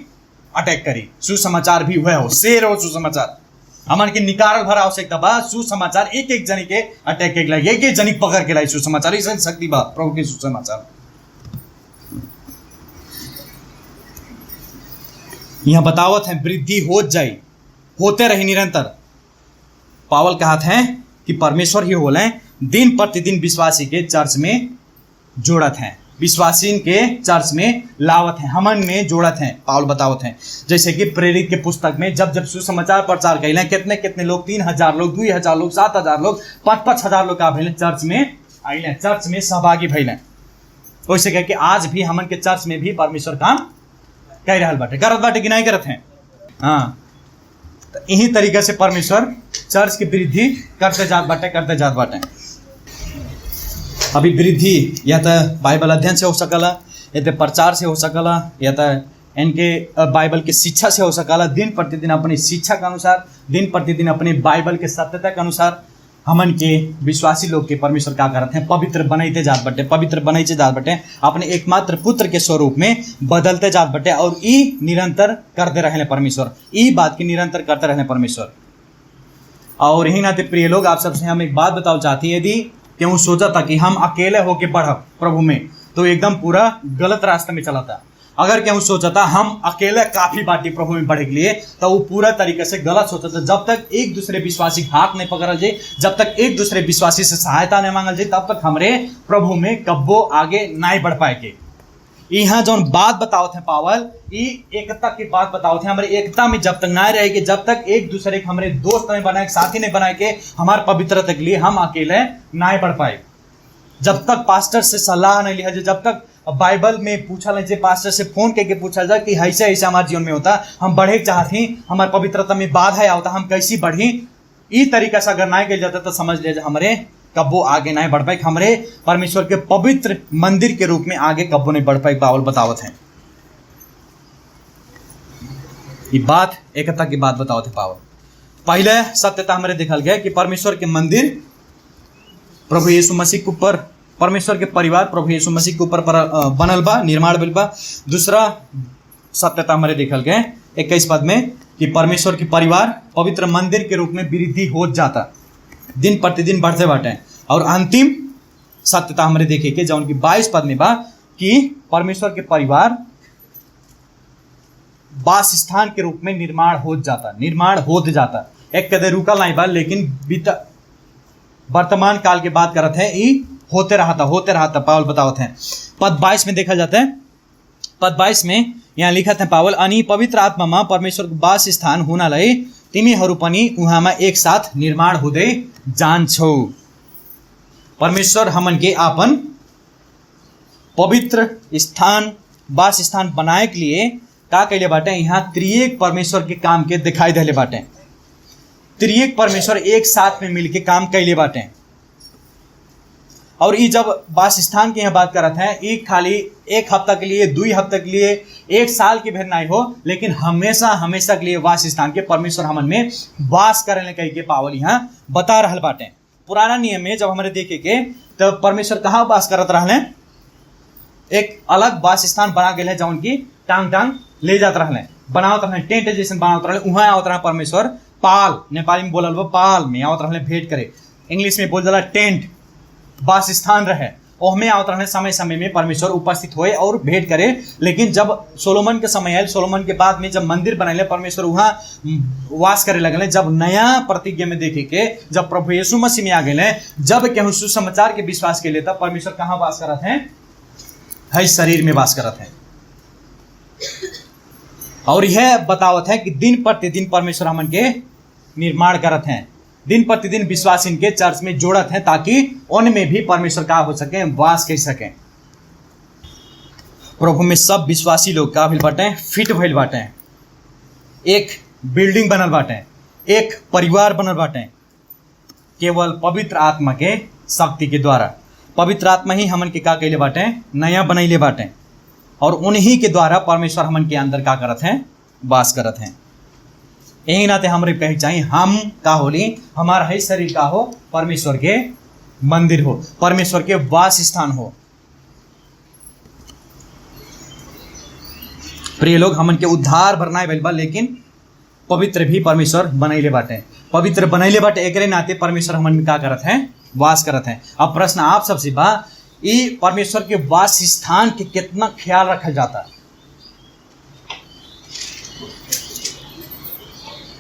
A: अटैक करी। सुसमाचार भी हुआ हो, शेर हो सुसमाचार, हमन के निकारल भर आवश्यकता बा। सुसमाचार एक एक जनी के अटैक के लाई, एक एक जनी पकड़ के लाई सुसमाचार, ऐसा शक्ति बा प्रभु के सुसमाचार। यहां बतावत है वृद्धि हो जाए, होते रही निरंतर। पावल कहत है कि परमेश्वर ही होले दिन प्रतिदिन विश्वासी के चर्च में जोड़त हैं, विश्वासीन के चर्च में लावत हैं, हमन में जोड़त हैं। पावल बतावत हैं जैसे कि प्रेरित के पुस्तक में जब जब सुसमाचार प्रचार कैले, कितने कितने लोग, 3000 लोग, 2000 लोग, 7000 लोग, 5,000 लोग का भैले चर्च में आइले, चर्च में सहभागी भैले। वैसे कह के आज भी हमन के चर्च में भी परमेश्वर काम कह रहा बाटे, करत बाटे कि नहीं करत हैं। हाँ, तो यही तरीके से परमेश्वर चर्च की वृद्धि करते जात बाटे। अभी वृद्धि या तो बाइबल अध्ययन से हो सकला, या तो प्रचार से हो सकला, या तो इनके बाइबल के शिक्षा से हो सकला। दिन प्रतिदिन अपनी शिक्षा के अनुसार, दिन प्रतिदिन अपने बाइबल के सत्यता के अनुसार हमन के विश्वासी लोग के परमेश्वर क्या करते हैं, पवित्र बनाते जात बटे, अपने एकमात्र पुत्र के स्वरूप में बदलते जात बटे। और ई निरंतर करते रहे परमेश्वर, ई बात की निरंतर करते रहे परमेश्वर। और यही नाते प्रिय लोग, आप सबसे हम एक बात बताओ चाहती है, यदि क्यों सोचा था कि हम अकेले होके बढ़ब प्रभु में, तो एकदम पूरा गलत रास्ते में चला था। अगर क्यों सोचा था हम अकेले काफी बाटी प्रभु में बढ़े के लिए, तो वो पूरा तरीके से गलत सोचा था। जब तक एक दूसरे विश्वासी हाथ नहीं पकड़ल जाए, जब तक एक दूसरे विश्वासी से सहायता नहीं मांगल जाए, तब तक हमरे प्रभु में कब्बो आगे नहीं बढ़ पाएंगे। यहाँ जो बात बताओ थे पावल, एकता की बात बताओ थे, हमारे एकता में जब तक ना रहेगी, जब तक एक दूसरे के हमारे दोस्त नहीं बनाए, साथी नहीं बनाए के हमारे पवित्रता के लिए हम अकेले ना बढ़ पाए। जब तक पास्टर से सलाह नहीं लिया जाए, जब तक बाइबल में पूछा जाए, पास्टर से फोन करके पूछा जाए कि ऐसे ऐसे हमारे जीवन में होता, हम बढ़े चाहती, हमारे पवित्रता में बाधा आता, हम कैसी बढ़ी, इस तरीका से अगर ना गया जाता तो समझ लिया हमारे कब्बो आगे नहीं बढ़ पाए, हमरे परमेश्वर के पवित्र मंदिर के रूप में आगे कब्बो नहीं बढ़ पाए। पावल बतावत हैं ये बात, एकता की बात बताओ थे पावल। पहले सत्यता हमारे देखल गया कि परमेश्वर के मंदिर प्रभु यीशु मसीह के ऊपर, परमेश्वर के परिवार प्रभु यीशु मसीह के ऊपर बनल बा, निर्माण बिल बा। दूसरा सत्यता हमारे देखल गए 21 पद में कि परमेश्वर के परिवार पवित्र मंदिर के रूप में वृद्धि हो जाता, दिन प्रतिदिन बढ़ते बाटे। और अंतिम सत्यता हमारे देखे के जो उनकी 22 पद में बा कि परमेश्वर के परिवार वास स्थान के रूप में निर्माण हो जाता। एक कदे रुकल नहीं बा, लेकिन वर्तमान काल के बात करत है, ये होते रहता। पावल बतावत हैं पद 22 में देखा जाता है, पद 22 में यहाँ लिखा था पावल, अनि पवित्र आत्मा परमेश्वर वास स्थान हुनालाई तिमीहरू पनि उहाँमा एक साथ निर्माण हुँदै जान्छौ। परमेश्वर हमन के आपन पवित्र स्थान, वास स्थान बनाए के लिए का कैले बाटे, यहाँ त्रिएक परमेश्वर के काम के दिखाई देले बाटे। त्रिएक परमेश्वर एक साथ में मिलके काम कैले बाटे। और ये जब वास स्थान की यहाँ बात करते हैं, ये खाली एक हफ्ता के लिए, 2 हफ्ता के लिए, 1 साल की भेद नहीं हो, लेकिन हमेशा के लिए वास स्थान के परमेश्वर हमन में वास करने कह के पावल यहाँ बता रहल बाटे। पुराना नियम में जब हमारे देखे के तो परमेश्वर कहाँ वास करत रहले, एक अलग वास स्थान बना गए जौन की टांग ले जात रहले, बनावत रहले, टेंट जैसे बनावत रहले। वहाँ आवत रहा परमेश्वर पाल, नेपाली में बोलल पाल में आवत रहले भेंट करे, इंग्लिश में बोल जाला टेंट, वास स्थान रहे, ओहमे आवत रहने समय में परमेश्वर उपस्थित होए और भेंट करे। लेकिन जब सोलोमन के समय आयल, सोलोमन के बाद में जब मंदिर बनैले, परमेश्वर वहाँ वास करे लगले। जब नया प्रतिज्ञा में देखे के जब प्रभु यीशु मसीह में आ गए, जब केहू सुसमाचार के विश्वास के लिए, तब परमेश्वर कहाँ वास करत हैं, है शरीर में वास करत हैं। और यह बतावत है कि दिन प्रतिदिन परमेश्वर हमन के निर्माण करत हैं, दिन प्रतिदिन विश्वास इनके चर्च में जोड़त हैं ताकि उनमें भी परमेश्वर का हो सके, वास कर सकें। प्रभु में सब विश्वासी लोग का भइल बाटे, फिट भइल बाटे, एक बिल्डिंग बनल बाटे, एक परिवार बनल बाटे, केवल पवित्र आत्मा के शक्ति के द्वारा। पवित्र आत्मा ही हमन के का कैले बाटे, नया बनैले बाटे, और उन्हीं के द्वारा परमेश्वर हमन के अंदर का करत हैं, वास करत हैं। यही नाते हमरे पहचान हम का होली, हमारा है शरीर का हो, परमेश्वर के मंदिर हो, परमेश्वर के वास स्थान हो। प्रिय लोग, हमन के उद्धार भरना है बा, लेकिन पवित्र भी परमेश्वर बनैले बाटे, पवित्र बनैले बाटे, एकरे नाते परमेश्वर हमन में का करत हैं, वास करत हैं। अब प्रश्न आप सबसे बा, ये परमेश्वर के वास स्थान के कितना ख्याल रखा जाता?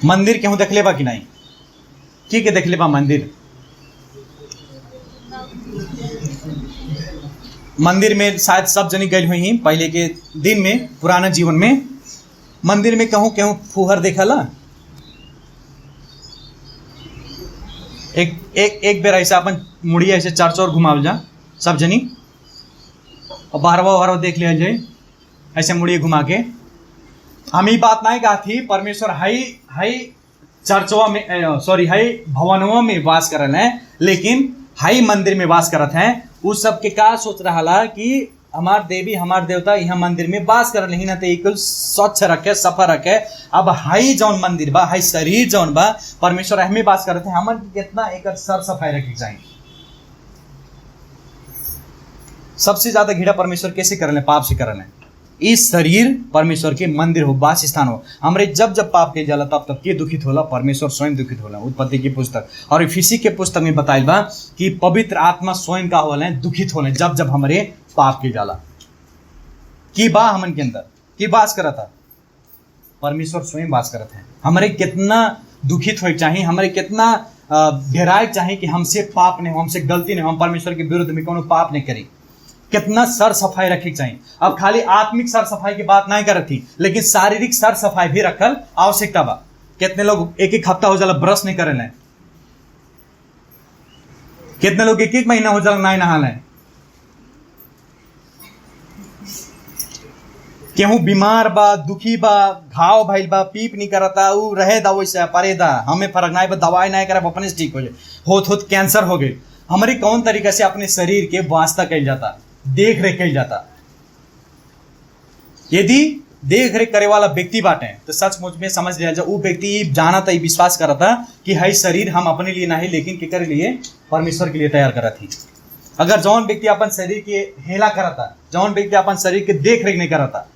A: मंदिर केहू देखले बा कि नहीं? के देखले बा मंदिर? मंदिर में शायद सब जनी गई हुई पहले के दिन में, पुराना जीवन में मंदिर में कहूँ कहूँ फुहर देखला। एक बेर ऐसा अपन मुड़िया ऐसे चार चौर घुमावल जा सब जनी, और बारवा देख लिया जाए ऐसे मुड़िया घुमा के। हम ही बात नहीं कहा थी, परमेश्वर हाई चर्चवा में, सॉरी हाई भवनवा में वास करल है, लेकिन हाई मंदिर में वास करत हैं। उस सब के का सोच रहा कि हमार देवी हमार देवता यहाँ मंदिर में वास करल ही ना, तो एक स्वच्छ रखे, सफा रखे। अब हाई जौन मंदिर बा, हाई शरीर जौन बा, परमेश्वर हमें वास करत हैं, हमन कितना एक सर सफाई रखी चाहिए। सबसे ज्यादा घृणा परमेश्वर कैसे करल, पाप से करल है। इस शरीर परमेश्वर के मंदिर हो, वास स्थान हो। हमरे जब जब पाप के जाला तब तब के दुखित होला, परमेश्वर स्वयं दुखित होला। उत्पत्ति की पुस्तक और इफिसी के पुस्तक में बताइल बा कि पवित्र आत्मा स्वयं का होला, दुखित होला जब जब हमरे पाप के जाला। की बा हमन के अंदर की वास करत है, परमेश्वर स्वयं वास करत है। हमरे कितना दुखित हो चाहिए, हमरे कितना गहराई चाहिए कि हमसे पाप नहीं हो, हमसे गलती नहीं हो, हम परमेश्वर के विरुद्ध में कोनो पाप नहीं करी। कितना सर सफाई रखी चाहिए। अब खाली आत्मिक सर सफाई की बात नहीं करत थी, लेकिन शारीरिक सर सफाई भी रखल आवश्यकता बा। कितने लोग एक एक हफ्ता हो जाला ब्रश नहीं करे लें, कितने लोग एक एक महीना हो जाला नहीं नहा लें। केहू बीमार बा, दुखी बा, घाव भइल बा, पीप नहीं करता, ऊ रहे दा वैसे परे दा, हमें फर्क नहीं बा, दवाई नहीं करे अपने से ठीक हो जाए। होत कैंसर हो गई। हमारे कौन तरीका से अपने शरीर के वास्ता कल जाता, देख रेख कल जाता। यदि देख रेख करे वाला व्यक्ति बाटे तो सचमुच में समझ लिया जाए वो व्यक्ति जाना था, विश्वास करा था कि हाई शरीर हम अपने लिए नहीं, लेकिन के लिए परमेश्वर के लिए तैयार करा थी। अगर जौन व्यक्ति अपन शरीर के हेला करा था, जौन व्यक्ति अपन शरीर के देख रेख नहीं करा था,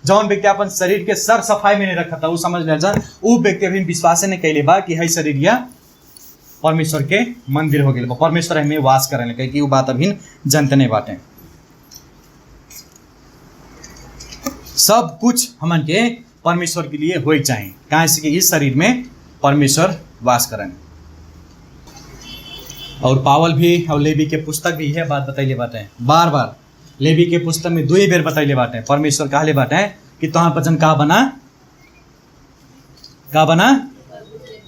A: जौन व्यक्ति अपन शरीर के सर सफाई में नहीं रखा था, वो समझ लिया जाए वो व्यक्ति अभी विश्वास नहीं कैले बा कि हाई शरीर या परमेश्वर के मंदिर हो गए, परमेश्वर हमें वास करे लगे कि वो बात अभी जनते नहीं बाटे। सब कुछ हमन के परमेश्वर के लिए हो चाहिए, कहाँ से कि इस शरीर में परमेश्वर वास करें। और पावल भी और लेवी के पुस्तक भी यह बात बताइले बाटे, बार बार लेवी के पुस्तक में 2 बेर बताइले बाटे। परमेश्वर कहले बाटे कि तुहार वचन का बना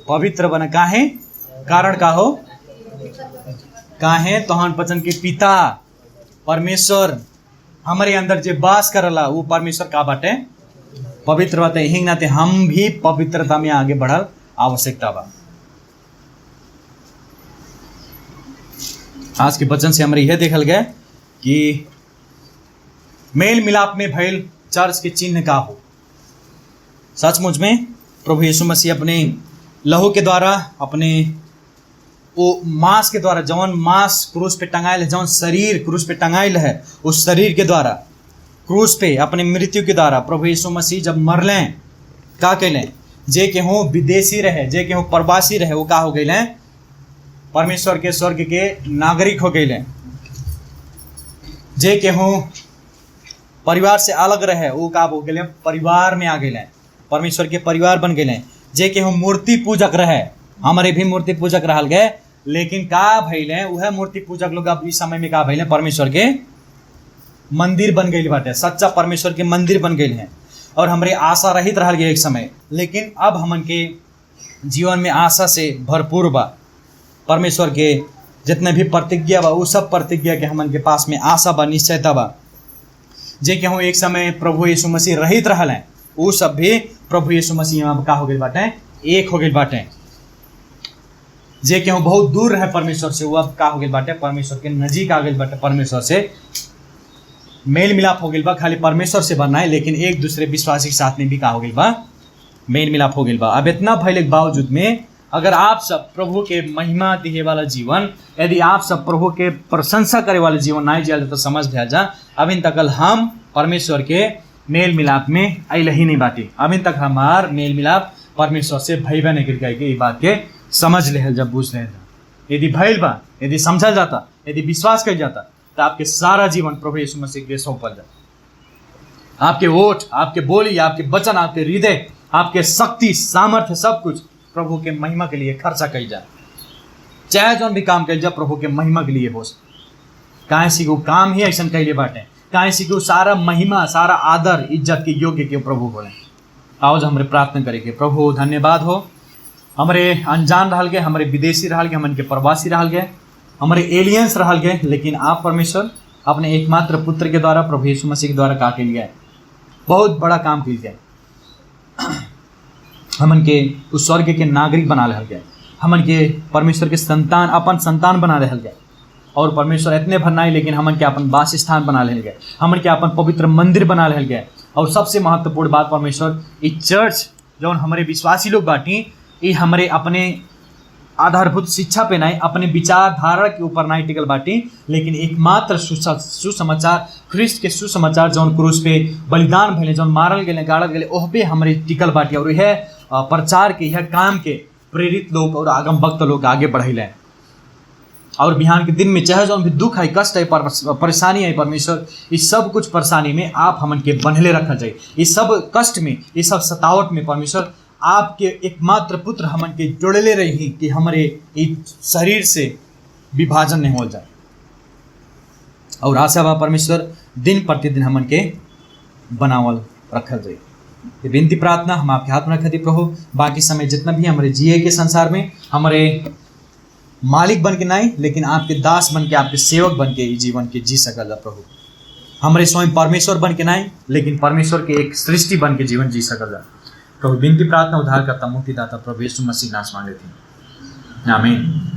A: पवित्र बना। काहे? कारण का हो? काहे? तुहार वचन के पिता परमेश्वर हमारे अंदर जो वास करला वो परमेश्वर का बाटे पवित्र बाटे। यही नाते हम भी पवित्रता में आगे बढ़ल आवश्यकता बा। आज के वचन से हमारे यह देखल गया कि मेल मिलाप में भइल चर्च के चिन्ह का हो। सचमुच में प्रभु यीशु मसीह अपने लहू के द्वारा, अपने वो मांस के द्वारा, जौन मांस क्रूस पे टंगाइल है, जौन शरीर क्रूस पे टंगाइल है, उस शरीर के द्वारा क्रूस पे अपने मृत्यु के द्वारा प्रभु यीशु मसीह जब मरलें, का कैलें? जे के हों विदेशी रहे, जे के हों प्रवासी रहे, वो का हो गए? परमेश्वर के स्वर्ग के नागरिक हो गए। जे के हों परिवार से अलग रहे, वो का हो गए? परिवार में आ गए, परमेश्वर के परिवार बन गए। जे के हों मूर्ति पूजक रहे, हमारे भी मूर्ति पूजक रहल गए, लेकिन का भइले? वह मूर्ति पूजक लोग अब इस समय में का भइले? परमेश्वर के मंदिर बन गई बाटे, सच्चा परमेश्वर के मंदिर बन गए हैं। और हमारे आशा रहित रहल गए एक समय, लेकिन अब हमन के जीवन में आशा से भरपूर बा। परमेश्वर के जितने भी प्रतिज्ञा बा वो सब प्रतिज्ञा के हमन के पास में आशा बा, निश्चयता बा। जे केहू एक समय प्रभु यीशु मसीह रहित रहल हैं वो सब भी प्रभु यीशु मसीह अब का हो गए बाटे, एक हो गए बाटे। जे केहू बहुत दूर रहे परमेश्वर से वो अब का हो गए बाटे, परमेश्वर के नजीक आ गए बाटे, परमेश्वर से मेल मिलाप हो गई बा। खाली परमेश्वर से बनना है लेकिन एक दूसरे विश्वासी के साथ में भी का हो गई बा, मेल मिलाप हो गई बा। अब इतना भइले के बावजूद में अगर आप सब प्रभु के महिमा दिहे वाला जीवन, यदि आप सब प्रभु के प्रशंसा करे वाले जीवन नहीं जिया तो समझ दिया जा अभी तक हम परमेश्वर के मेल मिलाप में अल ही नहीं बाटी। अभी तक हमार मेल मिलाप परमेश्वर से भैबा नहीं कर गए। ये बात के समझ ले जब बुझ ले यदि भैल बा, यदि समझल जाता, यदि विश्वास कर जाता तो आपके सारा जीवन प्रभु यीशु मसीह के सौंपल जाता। आपके ओठ, आपके बोली, आपके वचन, आपके हृदय, आपके शक्ति, सामर्थ्य, सब कुछ प्रभु के महिमा के लिए खर्चा कई जाए। चाहे जो भी काम कल जाए प्रभु के महिमा के लिए हो। काहे सी को काम ही ऐसा कैले बाटे, काहे सी को सारा महिमा, सारा आदर, इज्जत के योग्य के प्रभु बोले। आओ जो हमारे प्रार्थना करेंगे। प्रभु धन्यवाद हो, हमारे अनजान रहल गए, हमारे विदेशी रहल गए, हमन के प्रवासी रहल गए, हमारे एलियंस रहल गए, लेकिन आप परमेश्वर अपने एकमात्र पुत्र के द्वारा प्रभु यीशु मसीह के द्वारा का के लिए बहुत बड़ा काम किया गया। हमन के उस स्वर्ग के नागरिक बना रहल गए, हमन के परमेश्वर के संतान, अपन संतान बना रहल गए। और परमेश्वर इतने भर नहीं लेकिन हमन के अपन वास स्थान बना रहल गए, हमन के अपन पवित्र मंदिर बना रहल गए। और सबसे महत्वपूर्ण बात परमेश्वर, इस चर्च जो हमारे विश्वासी लोग बाटी, ये हमारे अपने आधारभूत शिक्षा पे नहीं, अपने विचारधारा के ऊपर नहीं टिकल बाटी, लेकिन एकमात्र सुसमाचार, ख्रिस्ट के सुसमाचार जौन क्रूस पे बलिदान भले, जौन मारल गए, गाड़ल गए, ओह पे हमारे टिकल बाटी। और यह प्रचार के, यह काम के प्रेरित लोग और आगम भक्त लोग आगे बढ़े। और बिहान के दिन में चाहे जौन भी दुख है, कष्ट है, परेशानी है, परमेश्वर इस सब कुछ परेशानी में आप हमन के बनहले रखा जाए। इस सब कष्ट में, इस सब सतावट में परमेश्वर आपके एकमात्र पुत्र हमन के जोड़ले रही कि हमारे इस शरीर से विभाजन नहीं हो जाए। और आशा बा परमेश्वर दिन प्रतिदिन हमन के बनावल रखल जाए। ये विनती प्रार्थना हम आपके हाथ में रखते प्रभु। बाकी समय जितना भी हमारे जिए के संसार में हमारे मालिक बन के नहीं, लेकिन आपके दास बन के, आपके सेवक बन के जीवन के जी सकल जा प्रभु। हमारे स्वयं परमेश्वर बन के नहीं, लेकिन परमेश्वर के एक सृष्टि बन के जीवन जी सकल जा प्रभु। विनती प्रार्थना उद्धार करता मुक्तिदाता प्रभु यीशु मसीह नाम मांगे थे, आमीन।